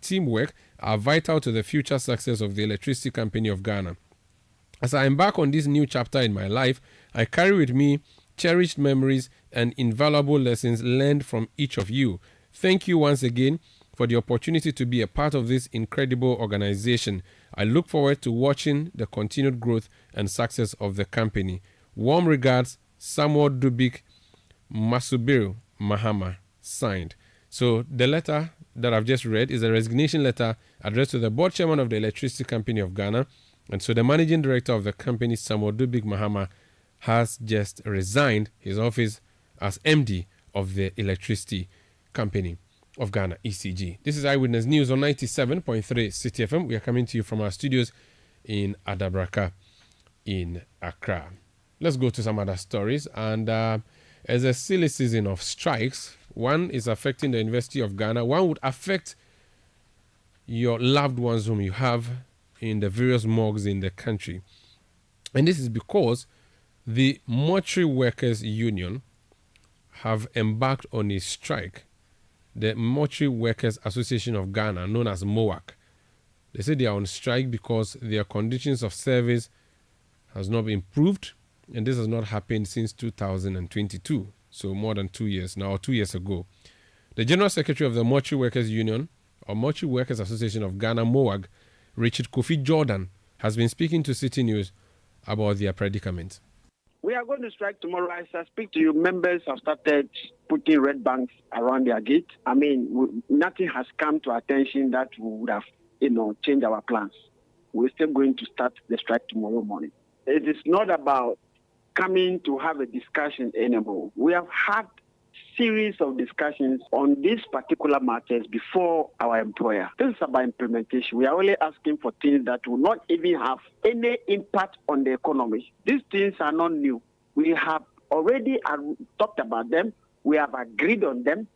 teamwork are vital to the future success of the Electricity Company of Ghana. As I embark on this new chapter in my life, I carry with me cherished memories and invaluable lessons learned from each of you. Thank you once again for the opportunity to be a part of this incredible organization. I look forward to watching the continued growth and success of the company. Warm regards, Samuel Dubik Masubiru Mahama, signed. So the letter that I've just read is a resignation letter addressed to the board chairman of the Electricity Company of Ghana. And so the managing director of the company, Samuel Dubik Mahama, has just resigned his office as MD of the Electricity Company of Ghana, ECG. This is Eyewitness News on 97.3 Citi FM. We are coming to you from our studios in Adabraka in Accra. Let's go to some other stories. And as a silly season of strikes, one is affecting the University of Ghana. One would affect your loved ones whom you have in the various morgues in the country. And this is because the Mortuary Workers Union have embarked on a strike. The Mortuary Workers Association of Ghana, known as MOAC. They say they are on strike because their conditions of service has not been improved, and this has not happened since 2022, so more than 2 years now, or 2 years ago. The General Secretary of the Mortuary Workers Union, or Mortuary Workers Association of Ghana, MOAG, Richard Kofi Jordan, has been speaking to Citi News about their predicament. We are going to strike tomorrow. As I speak to you, members have started putting red banks around their gate. I mean, nothing has come to attention that we would have, changed our plans. We're still going to start the strike tomorrow morning. It is not about coming to have a discussion anymore. We have had series of discussions on these particular matters before our employer. This is about implementation. We are only asking for things that will not even have any impact on the economy. These things are not new. We have already talked about them. We have agreed on them,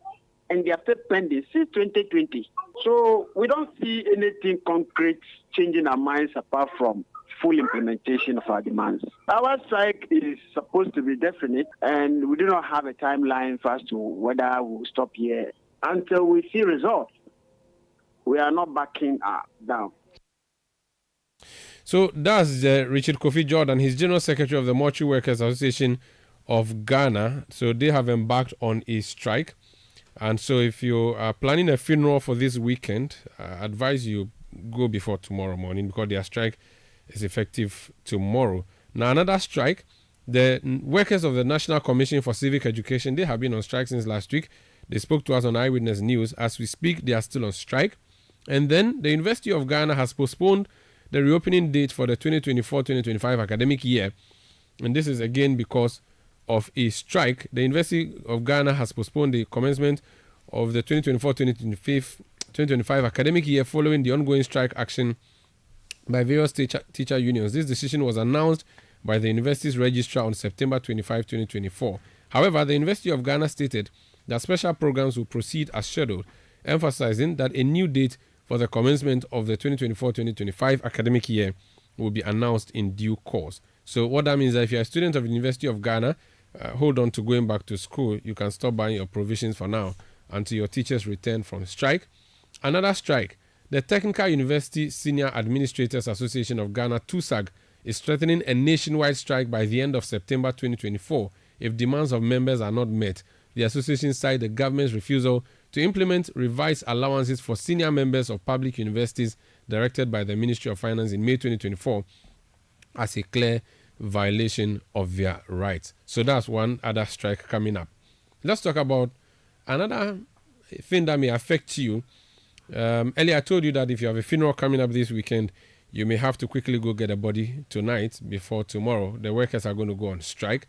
and they are still pending since 2020. So we don't see anything concrete changing our minds apart from full implementation of our demands. Our strike is supposed to be definite, and we do not have a timeline for us to whether we'll stop here until we see results. We are not backing down. So that's Richard Kofi Jordan. He's General Secretary of the Mortuary Workers Association of Ghana. So they have embarked on a strike. And so if you are planning a funeral for this weekend, I advise you go before tomorrow morning because their strike is effective tomorrow. Now, another strike, the workers of the National Commission for Civic Education, they have been on strike since last week. They spoke to us on Eyewitness News. As we speak, they are still on strike. And then the University of Ghana has postponed the reopening date for the 2024-2025 academic year. And this is again because of a strike. The University of Ghana has postponed the commencement of the 2024-2025 academic year following the ongoing strike action by various teacher unions. This decision was announced by the university's registrar on September 25, 2024. However, the University of Ghana stated that special programs will proceed as scheduled, emphasizing that a new date for the commencement of the 2024-2025 academic year will be announced in due course. So what that means is that if you're a student of the University of Ghana, hold on to going back to school. You can stop buying your provisions for now until your teachers return from strike. Another strike. The Technical University Senior Administrators Association of Ghana, TUSAG, is threatening a nationwide strike by the end of September 2024 if demands of members are not met. The association cited the government's refusal to implement revised allowances for senior members of public universities directed by the Ministry of Finance in May 2024 as a clear violation of their rights. So that's one other strike coming up. Let's talk about another thing that may affect you. Earlier I told you that if you have a funeral coming up this weekend, you may have to quickly go get a body tonight before tomorrow. The workers are going to go on strike.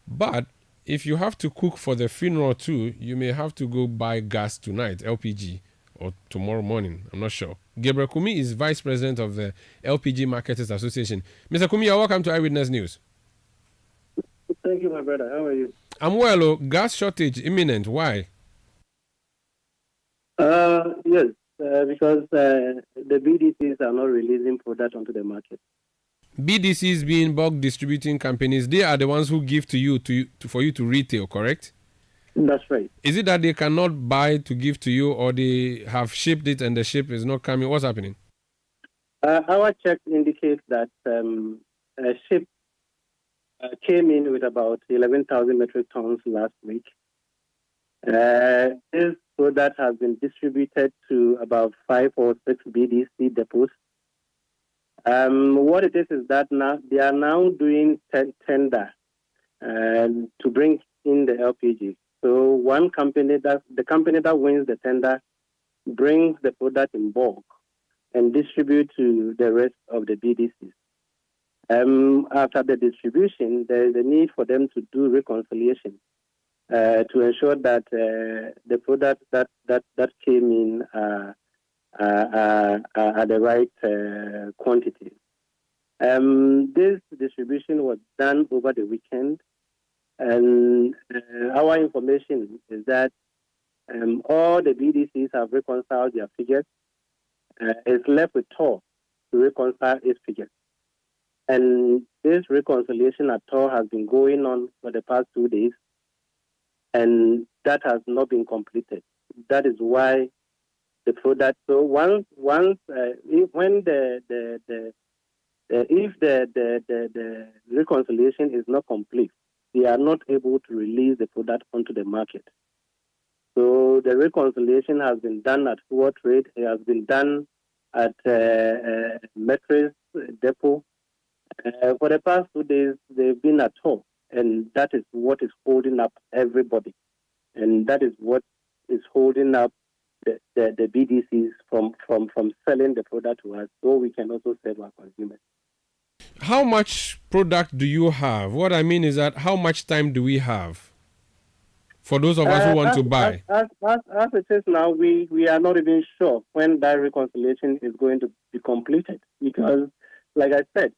But if you have to cook for the funeral too, you may have to go buy gas tonight, LPG, or tomorrow morning. I'm not sure. Gabriel Kumi is Vice President of the LPG Marketers Association. Mr. Kumi, you're welcome to Eyewitness News. Thank you, my brother. How are you? I'm well. Gas shortage imminent. Why? Yes, because the BDCs are not releasing product onto the market. BDCs being bulk distributing companies, they are the ones who give to you for you to retail, correct? That's right. Is it that they cannot buy to give to you, or they have shipped it and the ship is not coming? What's happening? Our check indicates that a ship came in with about 11,000 metric tons last week. This product has been distributed to about 5 or 6 BDC depots. What it is that now they are now doing tender to bring in the LPG. So one company, the company that wins the tender, brings the product in bulk and distribute to the rest of the BDCs. After the distribution, there is a need for them to do reconciliation to ensure that the product that came in are the right quantity. This distribution was done over the weekend, and our information is that all the BDCs have reconciled their figures. It's left with TOR to reconcile its figures. And this reconciliation at TOR has been going on for the past 2 days, and that has not been completed. That is why the product. So if the reconciliation is not complete, they are not able to release the product onto the market. So the reconciliation has been done at Fuel Trade. It has been done at Metris Depot. For the past 2 days, they've been at home, and that is what is holding up everybody, and that is what is holding up the BDCs from selling the product to us, so we can also serve our consumers. How much product do you have? What I mean is that how much time do we have for those of us who want to buy? As it is now, we are not even sure when that reconciliation is going to be completed, because, like I said,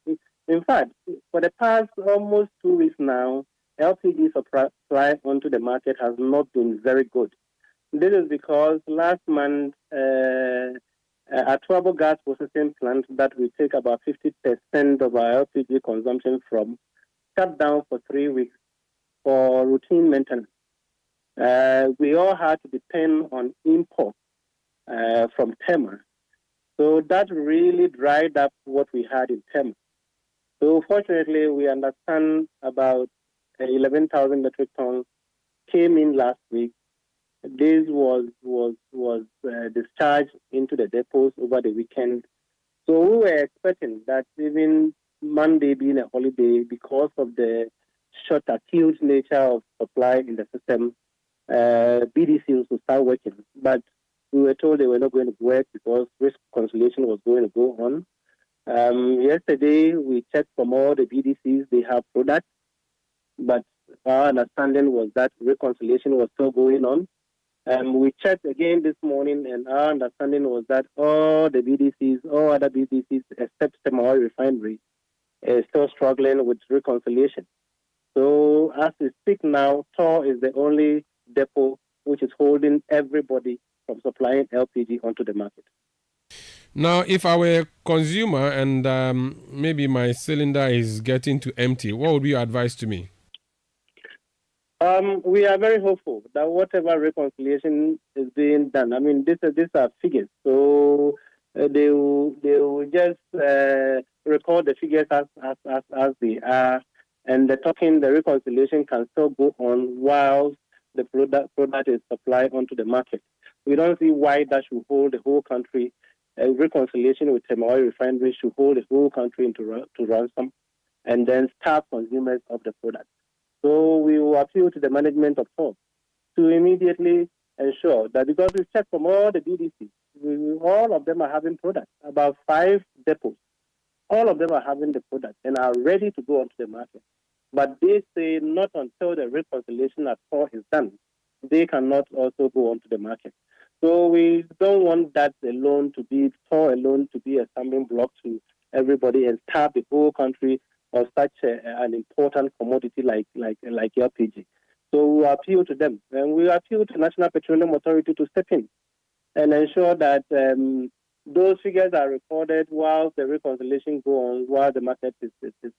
in fact, for the past almost 2 weeks now, LPG supply onto the market has not been very good. This is because last month, at Tuabo Gas Processing Plant, that we take about 50% of our LPG consumption from, shut down for 3 weeks for routine maintenance. We all had to depend on import from Tema. So that really dried up what we had in Tema. So fortunately, we understand about 11,000 metric tons came in last week. This was discharged into the depots over the weekend. So we were expecting that even Monday being a holiday, because of the short, acute nature of supply in the system, BDCs will start working. But we were told they were not going to work because risk reconciliation was going to go on. Yesterday, we checked from all the BDCs, they have products, but our understanding was that reconciliation was still going on. We checked again this morning, and our understanding was that all the BDCs, all other BDCs except Stemma Oil Refinery, is still struggling with reconciliation. So as we speak now, Tor is the only depot which is holding everybody from supplying LPG onto the market. Now, if I were a consumer and maybe my cylinder is getting to empty, what would be your advice to me? We are very hopeful that whatever reconciliation is being done, I mean, these are figures. So they will just record the figures as they are, and the reconciliation can still go on while the product is supplied onto the market. We don't see why that should hold the whole country. Reconciliation with Temoy refinery should hold the whole country to ransom and then starve consumers of the product. So we will appeal to the management of Tor to immediately ensure that, because we check from all the BDCs, all of them are having products, about 5 depots. All of them are having the product and are ready to go onto the market. But they say not until the reconciliation at Tor is done, they cannot also go onto the market. So we don't want that alone to be, Tor alone to be a stumbling block to everybody and starve the whole country of such an important commodity like LPG. So we appeal to them, and we appeal to National Petroleum Authority to step in and ensure that those figures are recorded while the reconciliation go on, while the market is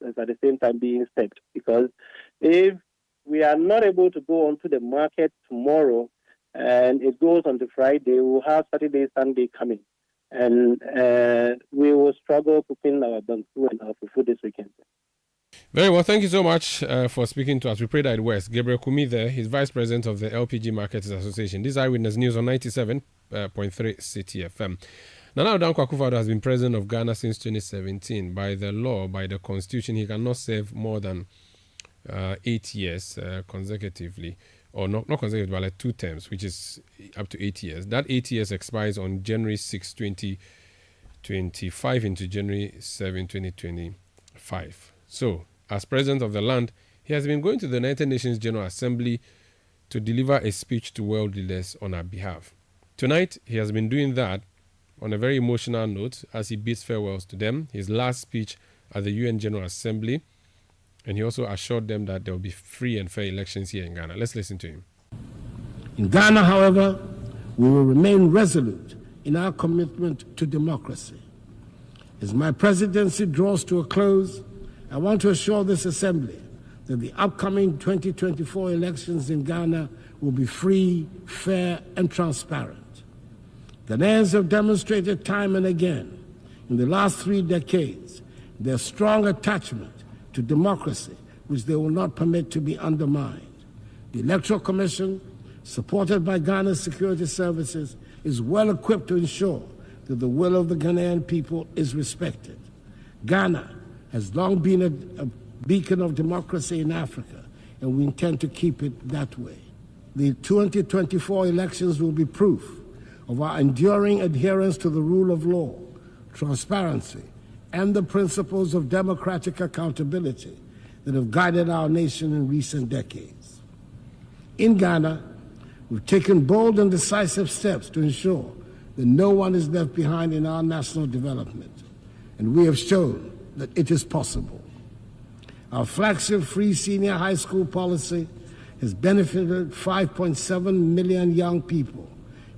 at the same time being stepped. Because if we are not able to go onto the market tomorrow and it goes on to Friday, we will have Saturday, Sunday coming. And we will struggle cooking our banku and our fufu this weekend. Very well. Thank you so much for speaking to us. We pray that it works. Gabriel Kumi there, he's Vice President of the LPG Marketers Association. This is Eyewitness News on 97.3 Citi FM. Nana Addo Akufo-Addo has been President of Ghana since 2017. By the law, by the Constitution, he cannot serve more than 8 years consecutively. Or not consecutive, but like 2 terms, which is up to 8 years. That 8 years expires on January 6, 2025 into January 7, 2025. So, as president of the land, he has been going to the United Nations General Assembly to deliver a speech to world leaders on our behalf. Tonight, he has been doing that on a very emotional note as he bids farewells to them. His last speech at the UN General Assembly. And he also assured them that there will be free and fair elections here in Ghana. Let's listen to him. In Ghana, however, we will remain resolute in our commitment to democracy. As my presidency draws to a close, I want to assure this assembly that the upcoming 2024 elections in Ghana will be free, fair, and transparent. Ghanaians have demonstrated time and again in the last 3 decades their strong attachment to democracy, which they will not permit to be undermined. The Electoral Commission, supported by Ghana's security services, is well equipped to ensure that the will of the Ghanaian people is respected. Ghana has long been a beacon of democracy in Africa, and we intend to keep it that way. The 2024 elections will be proof of our enduring adherence to the rule of law, transparency, and the principles of democratic accountability that have guided our nation in recent decades. In Ghana, we've taken bold and decisive steps to ensure that no one is left behind in our national development, and we have shown that it is possible. Our flagship free senior high school policy has benefited 5.7 million young people,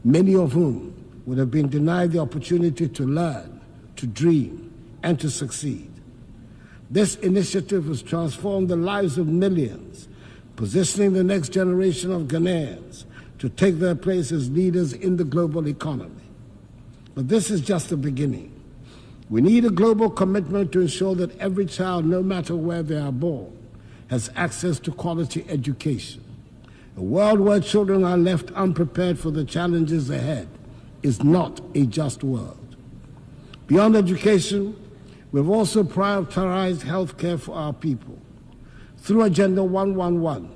many of whom would have been denied the opportunity to learn, to dream, and to succeed. This initiative has transformed the lives of millions, positioning the next generation of Ghanaians to take their place as leaders in the global economy. But this is just the beginning. We need a global commitment to ensure that every child, no matter where they are born, has access to quality education. A world where children are left unprepared for the challenges ahead is not a just world. Beyond education, we've also prioritized health care for our people. Through Agenda 111,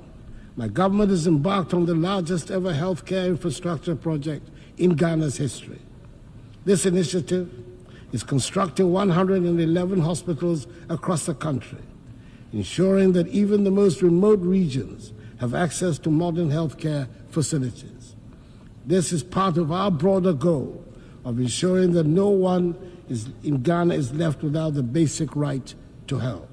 my government has embarked on the largest ever healthcare infrastructure project in Ghana's history. This initiative is constructing 111 hospitals across the country, ensuring that even the most remote regions have access to modern healthcare facilities. This is part of our broader goal of ensuring that no one in Ghana is left without the basic right to help.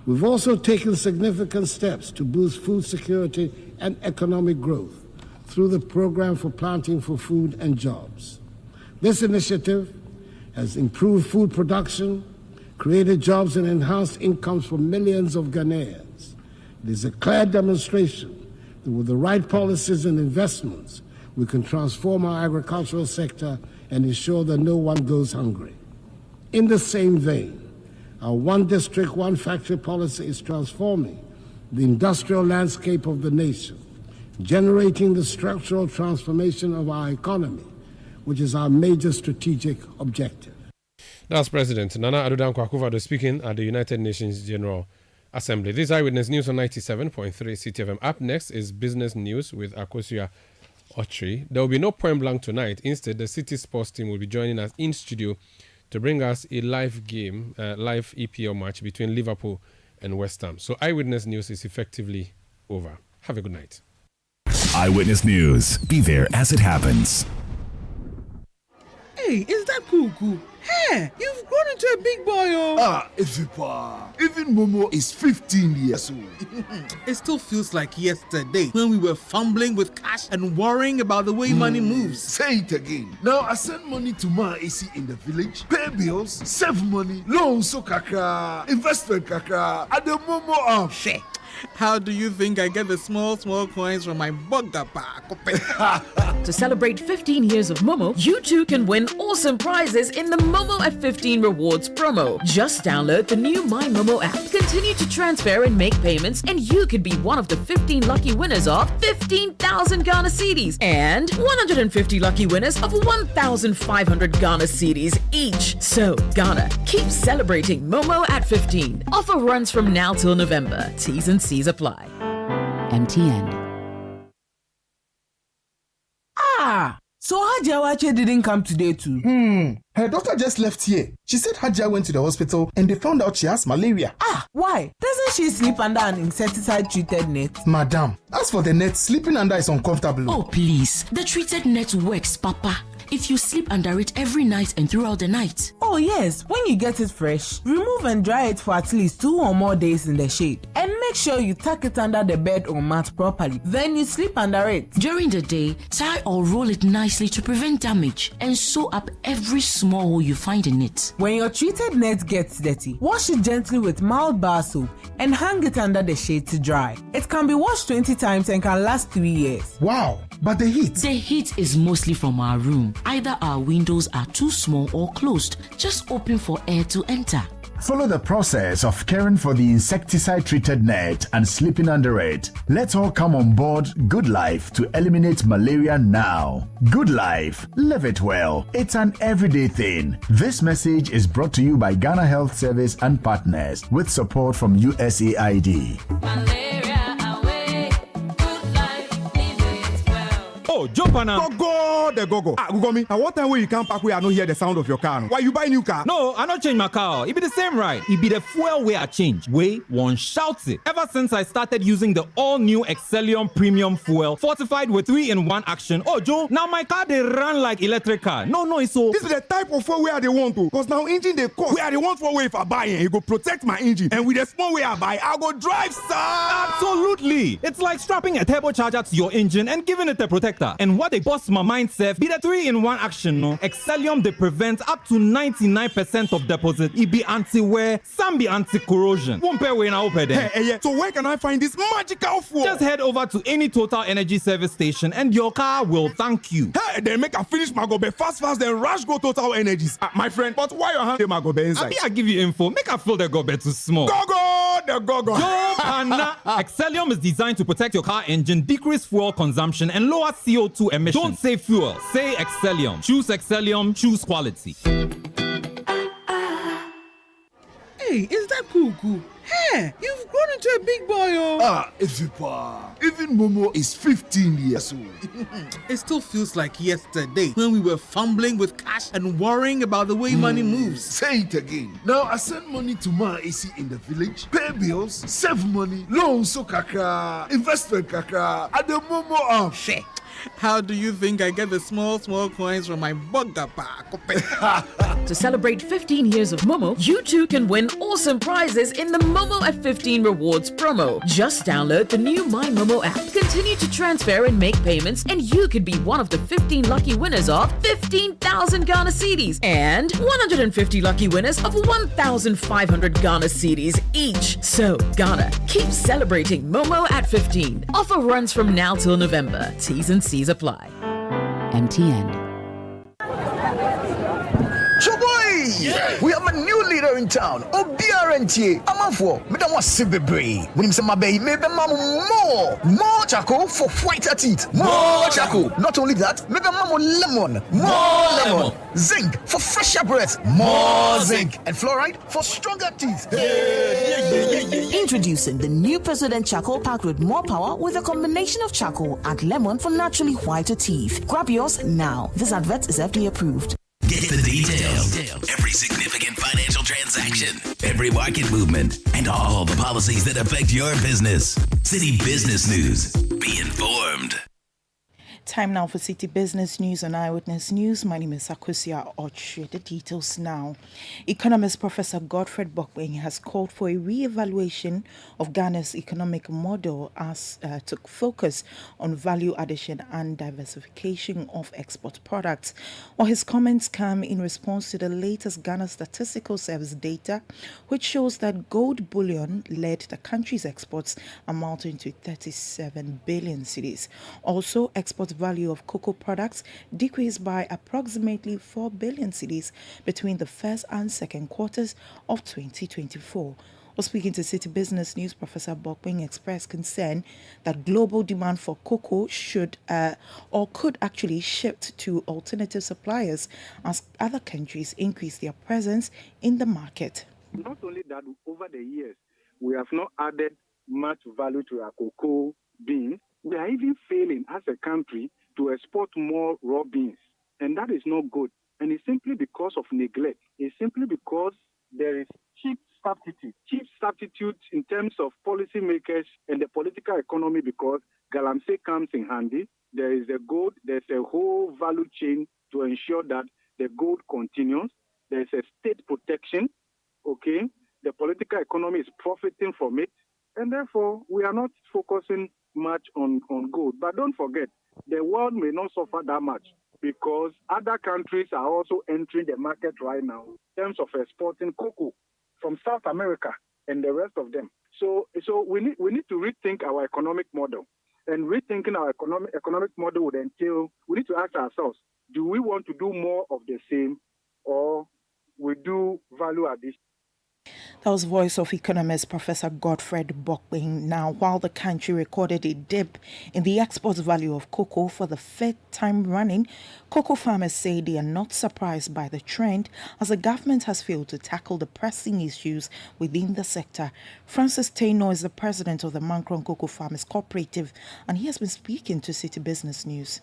We've also taken significant steps to boost food security and economic growth through the Program for Planting for Food and Jobs. This initiative has improved food production, created jobs and enhanced incomes for millions of Ghanaians. It is a clear demonstration that with the right policies and investments, we can transform our agricultural sector and ensure that no one goes hungry. In the same vein, our one district, one factory policy is transforming the industrial landscape of the nation, generating the structural transformation of our economy, which is our major strategic objective. That's President Nana Addo Dankwa Akufo-Addo speaking at the United Nations General Assembly. This is Eyewitness News on 97.3 Citi FM. Up next is Business News with Akosua Ochri. There will be no point blank tonight. Instead, the City Sports team will be joining us in studio to bring us a live game, live EPL match between Liverpool and West Ham. So Eyewitness News is effectively over. Have a good night. Eyewitness News. Be there as it happens. Hey, is that cool? Hey, you've grown into a big boy, oh. Ifepa. Even Momo is 15 years old. It still feels like yesterday when we were fumbling with cash and worrying about the way money moves. Say it again. Now I send money to my AC in the village, pay bills, save money, loan so kaka, investment kaka, at the Momo app. Shit. How do you think I get the small coins from my bugger pack? To celebrate 15 years of Momo, you too can win awesome prizes in the Momo at 15 rewards promo. Just download the new My Momo app, continue to transfer and make payments, and you could be one of the 15 lucky winners of 15,000 Ghana cedis and 150 lucky winners of 1,500 Ghana cedis each. So, Ghana, keep celebrating Momo at 15. Offer runs from now till November. T's and C's apply. MTN. So Hajiya Wache didn't come today too? Her doctor just left here. She said Hajiya went to the hospital and they found out she has malaria. Why? Doesn't she sleep under an insecticide-treated net? Madam, as for the net, sleeping under is uncomfortable. Oh, please. The treated net works, Papa. If you sleep under it every night and throughout the night. Oh yes, when you get it fresh, remove and dry it for at least 2 or more days in the shade. And make sure you tuck it under the bed or mat properly. Then you sleep under it. During the day, tie or roll it nicely to prevent damage and sew up every small hole you find in it. When your treated net gets dirty, wash it gently with mild bar soap and hang it under the shade to dry. It can be washed 20 times and can last 3 years. Wow, but the heat? The heat is mostly from our room. Either our windows are too small or closed. Just open for air to enter. Follow the process of caring for the insecticide-treated net and sleeping under it. Let's all come on board Good Life to eliminate malaria now. Good Life. Live it well. It's an everyday thing. This message is brought to you by Ghana Health Service and partners with support from USAID. Oh, jump on now. Go, the go. Gugomi, at what time when you come back, we are not hear the sound of your car? Why you buy new car? No, I not change my car. It be the same, right? It be the fuel way I change. Way one shouts it. Ever since I started using the all-new Excellium Premium Fuel, fortified with 3-in-1 action. Oh, Joe, now my car they run like electric car. No, it's so. This is the type of fuel where they want to. Because now engine they cost. Where they want for way if I buy it, it go protect my engine. And with the small way I buy, I go drive, sir. Absolutely. It's like strapping a turbocharger to your engine and giving it a protector. And what they bust my mind, Seth, be the 3-in-1 action, no? Excellium, they prevent up to 99% of deposit. It be anti-wear, some be anti-corrosion. Won't pay when I open them. Hey, so where can I find this magical fuel? Just head over to any Total Energy service station and your car will thank you. Hey, they make a finish my gobe fast, then rush go Total Energies. My friend, but why your hand my gobe inside? I give you info. Make a fill the gobe too small. Go! Excellium is designed to protect your car engine, decrease fuel consumption, and lower CO2 emissions. Don't say fuel, say Excellium. Choose Excellium, choose quality. Hey, is that cool? Hey, you've grown into a big boy, Ifepa. Even Momo is 15 years old. It still feels like yesterday when we were fumbling with cash and worrying about the way money moves. Say it again. Now I send money to my AC in the village, pay bills, save money, loan so kaka, investment kaka, at the Momo app. Shit. How do you think I get the small coins from my bugger pack? To celebrate 15 years of Momo, you too can win awesome prizes in the Momo at 15 Rewards promo. Just download the new My Momo app, continue to transfer and make payments, and you could be one of the 15 lucky winners of 15,000 Ghana cedis and 150 lucky winners of 1,500 Ghana cedis each. So, Ghana, keep celebrating Momo at 15. Offer runs from now till November. T's and C's apply. MTN. Yeah. We have a new leader in town. Obiarenti. Amanfo. Madam was Sibebre. When him say my baby, maybe more charcoal for whiter teeth. More charcoal. Not only that, maybe lemon. More lemon. Zinc for fresher breath. More zinc. And fluoride for stronger teeth. Introducing the new President Charcoal packed with more power with a combination of charcoal and lemon for naturally whiter teeth. Grab yours now. This advert is FDA approved. Get the details. Every significant financial transaction, every market movement, and all the policies that affect your business. City Business News. Be informed. Time now for City Business News on Eyewitness News. My name is Akusia Ochre. The details now. Economist Professor Godfred Bokwing has called for a re-evaluation of Ghana's economic model as to focus on value addition and diversification of export products. While his comments come in response to the latest Ghana Statistical Service data, which shows that gold bullion led the country's exports amounting to 37 billion cedis. Also, export value of cocoa products decreased by approximately 4 billion cedis between the first and second quarters of 2024. While speaking to City Business News, Professor Bokwing expressed concern that global demand for cocoa should or could actually shift to alternative suppliers as other countries increase their presence in the market. Not only that, over the years, we have not added much value to our cocoa beans. We are even failing as a country to export more raw beans, and that is not good. And it's simply because of neglect. It's simply because there is cheap substitutes in terms of policymakers and the political economy, because galamsey comes in handy. There is a gold, there's a whole value chain to ensure that the gold continues. There's a state protection, okay? The political economy is profiting from it, and therefore we are not focusing much on gold. But don't forget, the world may not suffer that much because other countries are also entering the market right now in terms of exporting cocoa from South America and the rest of them. So we need to rethink our economic model. And rethinking our economic model would entail, we need to ask ourselves, do we want to do more of the same, or we do value addition? That was voice of economist Professor Godfred Bokwing. Now, while the country recorded a dip in the export value of cocoa for the fifth time running, cocoa farmers say they are not surprised by the trend as the government has failed to tackle the pressing issues within the sector. Francis Taino is the president of the Mankron Cocoa Farmers Cooperative, and he has been speaking to City Business News.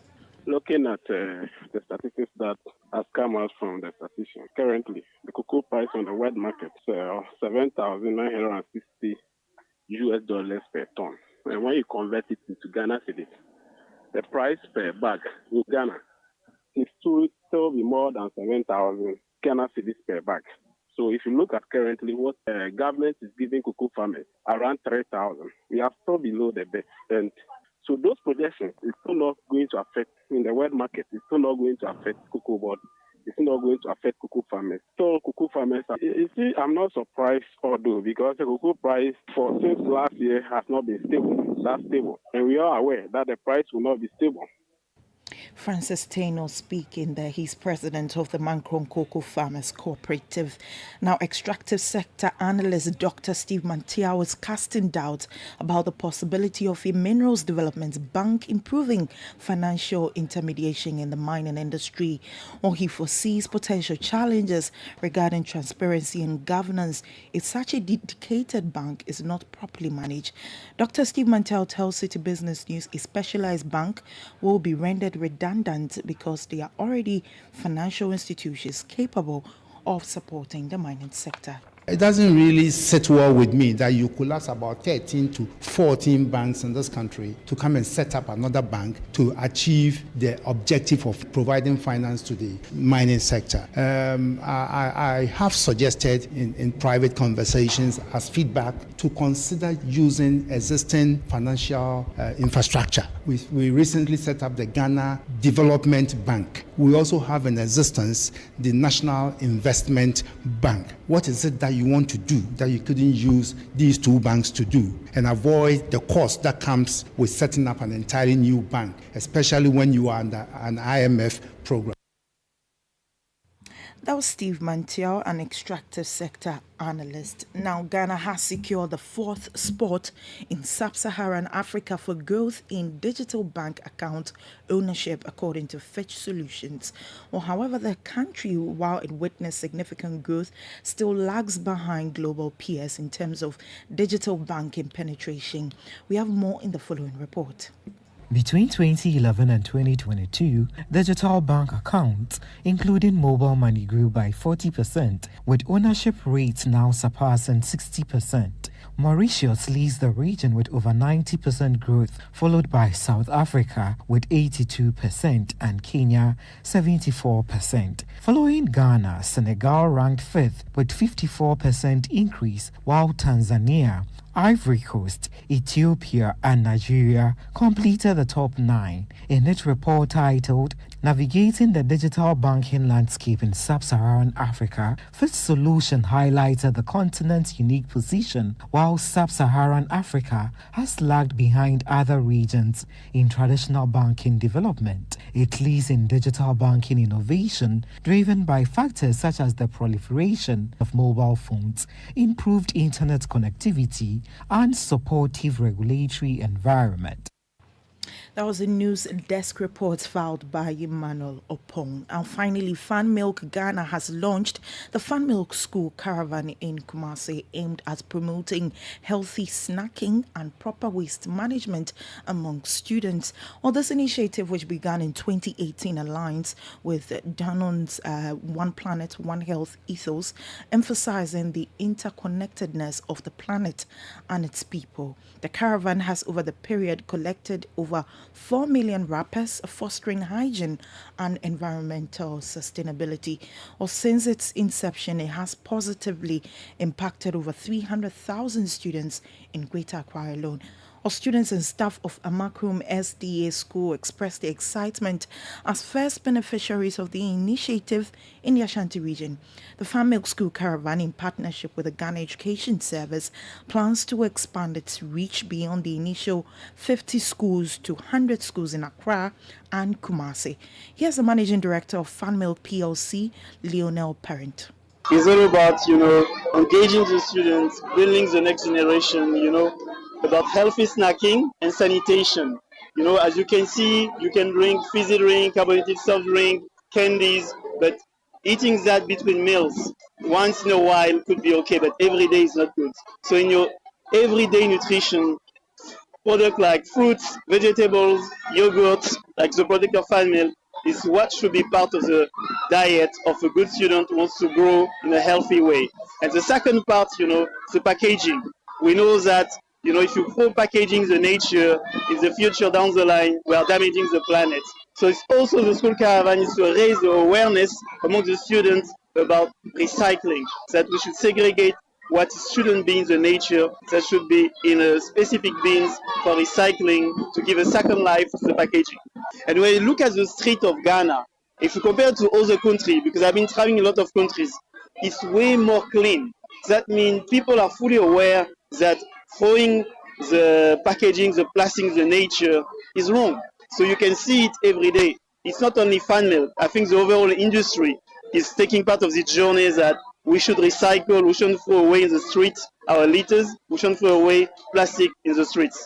Looking at the statistics that has come out from the statistician, currently the cocoa price on the world market is $7,960 per ton. And when you convert it into Ghana cedis, the price per bag in Ghana is still be more than 7,000 Ghana cedis per bag. So if you look at currently what the government is giving cocoa farmers, around 3,000, we are still below the best. And so those projections is still not going to affect in the world market. It's still not going to affect cocoa board. It's not going to affect cocoa farmers. So cocoa farmers, you see, I'm not surprised although, because the cocoa price since last year has not been stable. And we are aware that the price will not be stable. Francis Taino speaking there. He's president of the Mankron Cocoa Farmers Cooperative. Now, extractive sector analyst Dr. Steve Mantiao is casting doubt about the possibility of a minerals development bank improving financial intermediation in the mining industry. While he foresees potential challenges regarding transparency and governance if such a dedicated bank is not properly managed. Dr. Steve Mantiao tells City Business News a specialized bank will be rendered redundant because they are already financial institutions capable of supporting the mining sector. It doesn't really sit well with me that you collapse about 13 to 14 banks in this country to come and set up another bank to achieve the objective of providing finance to the mining sector. I have suggested in private conversations as feedback to consider using existing financial infrastructure. We recently set up the Ghana Development Bank. We also have in existence the National Investment Bank. What is it that you want to do that you couldn't use these two banks to do, and avoid the cost that comes with setting up an entirely new bank, especially when you are under an IMF program? That was Steve Mantiao, an extractive sector analyst. Now, Ghana has secured the 4th spot in sub-Saharan Africa for growth in digital bank account ownership, according to Fitch Solutions. Well, however, the country, while it witnessed significant growth, still lags behind global peers in terms of digital banking penetration. We have more in the following report. Between 2011 and 2022, digital bank accounts, including mobile money, grew by 40%, with ownership rates now surpassing 60%. Mauritius leads the region with over 90% growth, followed by South Africa with 82% and Kenya 74%. Following Ghana, Senegal ranked 5th with 54% increase, while Tanzania, Ivory Coast, Ethiopia and Nigeria completed the top 9. In its report titled Navigating the Digital Banking Landscape in Sub-Saharan Africa, Fitch Solution highlighted the continent's unique position, while Sub-Saharan Africa has lagged behind other regions in traditional banking development. It leads in digital banking innovation, driven by factors such as the proliferation of mobile phones, improved internet connectivity, and supportive regulatory environment. That was a news desk report filed by Emmanuel Opong. And finally, Fan Milk Ghana has launched the Fan Milk School Caravan in Kumasi, aimed at promoting healthy snacking and proper waste management among students. Well, this initiative, which began in 2018, aligns with Danone's One Planet, One Health ethos, emphasizing the interconnectedness of the planet and its people. The caravan has, over the period, collected over 4 million wrappers, fostering hygiene and environmental sustainability. Or since its inception, it has positively impacted over 300,000 students in Greater Accra alone. Or students and staff of Amakrum SDA School expressed their excitement as first beneficiaries of the initiative in the Ashanti region. The Fan Milk School Caravan, in partnership with the Ghana Education Service, plans to expand its reach beyond the initial 50 schools to 100 schools in Accra and Kumasi. Here's the Managing Director of Fan Milk PLC, Lionel Parent. It's all about, engaging the students, building the next generation, about healthy snacking and sanitation. As you can see, you can drink fizzy drink, carbonated soft drink, candies, but eating that between meals once in a while could be okay, but every day is not good. So in your everyday nutrition, product like fruits, vegetables, yogurt, like the product of Fan Milk, is what should be part of the diet of a good student who wants to grow in a healthy way. And the second part, the packaging. We know that, if you throw packaging in the nature, in the future down the line, we are damaging the planet. So it's also the school caravan is to raise the awareness among the students about recycling, that we should segregate what shouldn't be in the nature, that should be in a specific bins for recycling to give a second life to the packaging. And when you look at the street of Ghana, if you compare to other countries, because I've been traveling a lot of countries, it's way more clean. That means people are fully aware that throwing the packaging, the plastic in the nature is wrong. So you can see it every day. It's not only Fan Milk. I think the overall industry is taking part of this journey that we should recycle, we shouldn't throw away in the streets our litters, we shouldn't throw away plastic in the streets.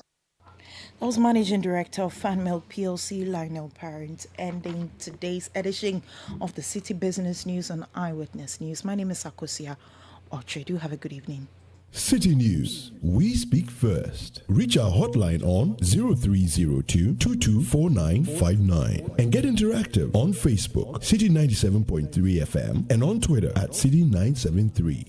That was Managing Director of Fan Milk PLC, Lionel Parent, ending today's edition of the City Business News on Eyewitness News. My name is Akosia Oche. Do have a good evening. City News. We speak first. Reach our hotline on 0302-224959 and get interactive on Facebook, City 97.3 FM, and on Twitter at City 973.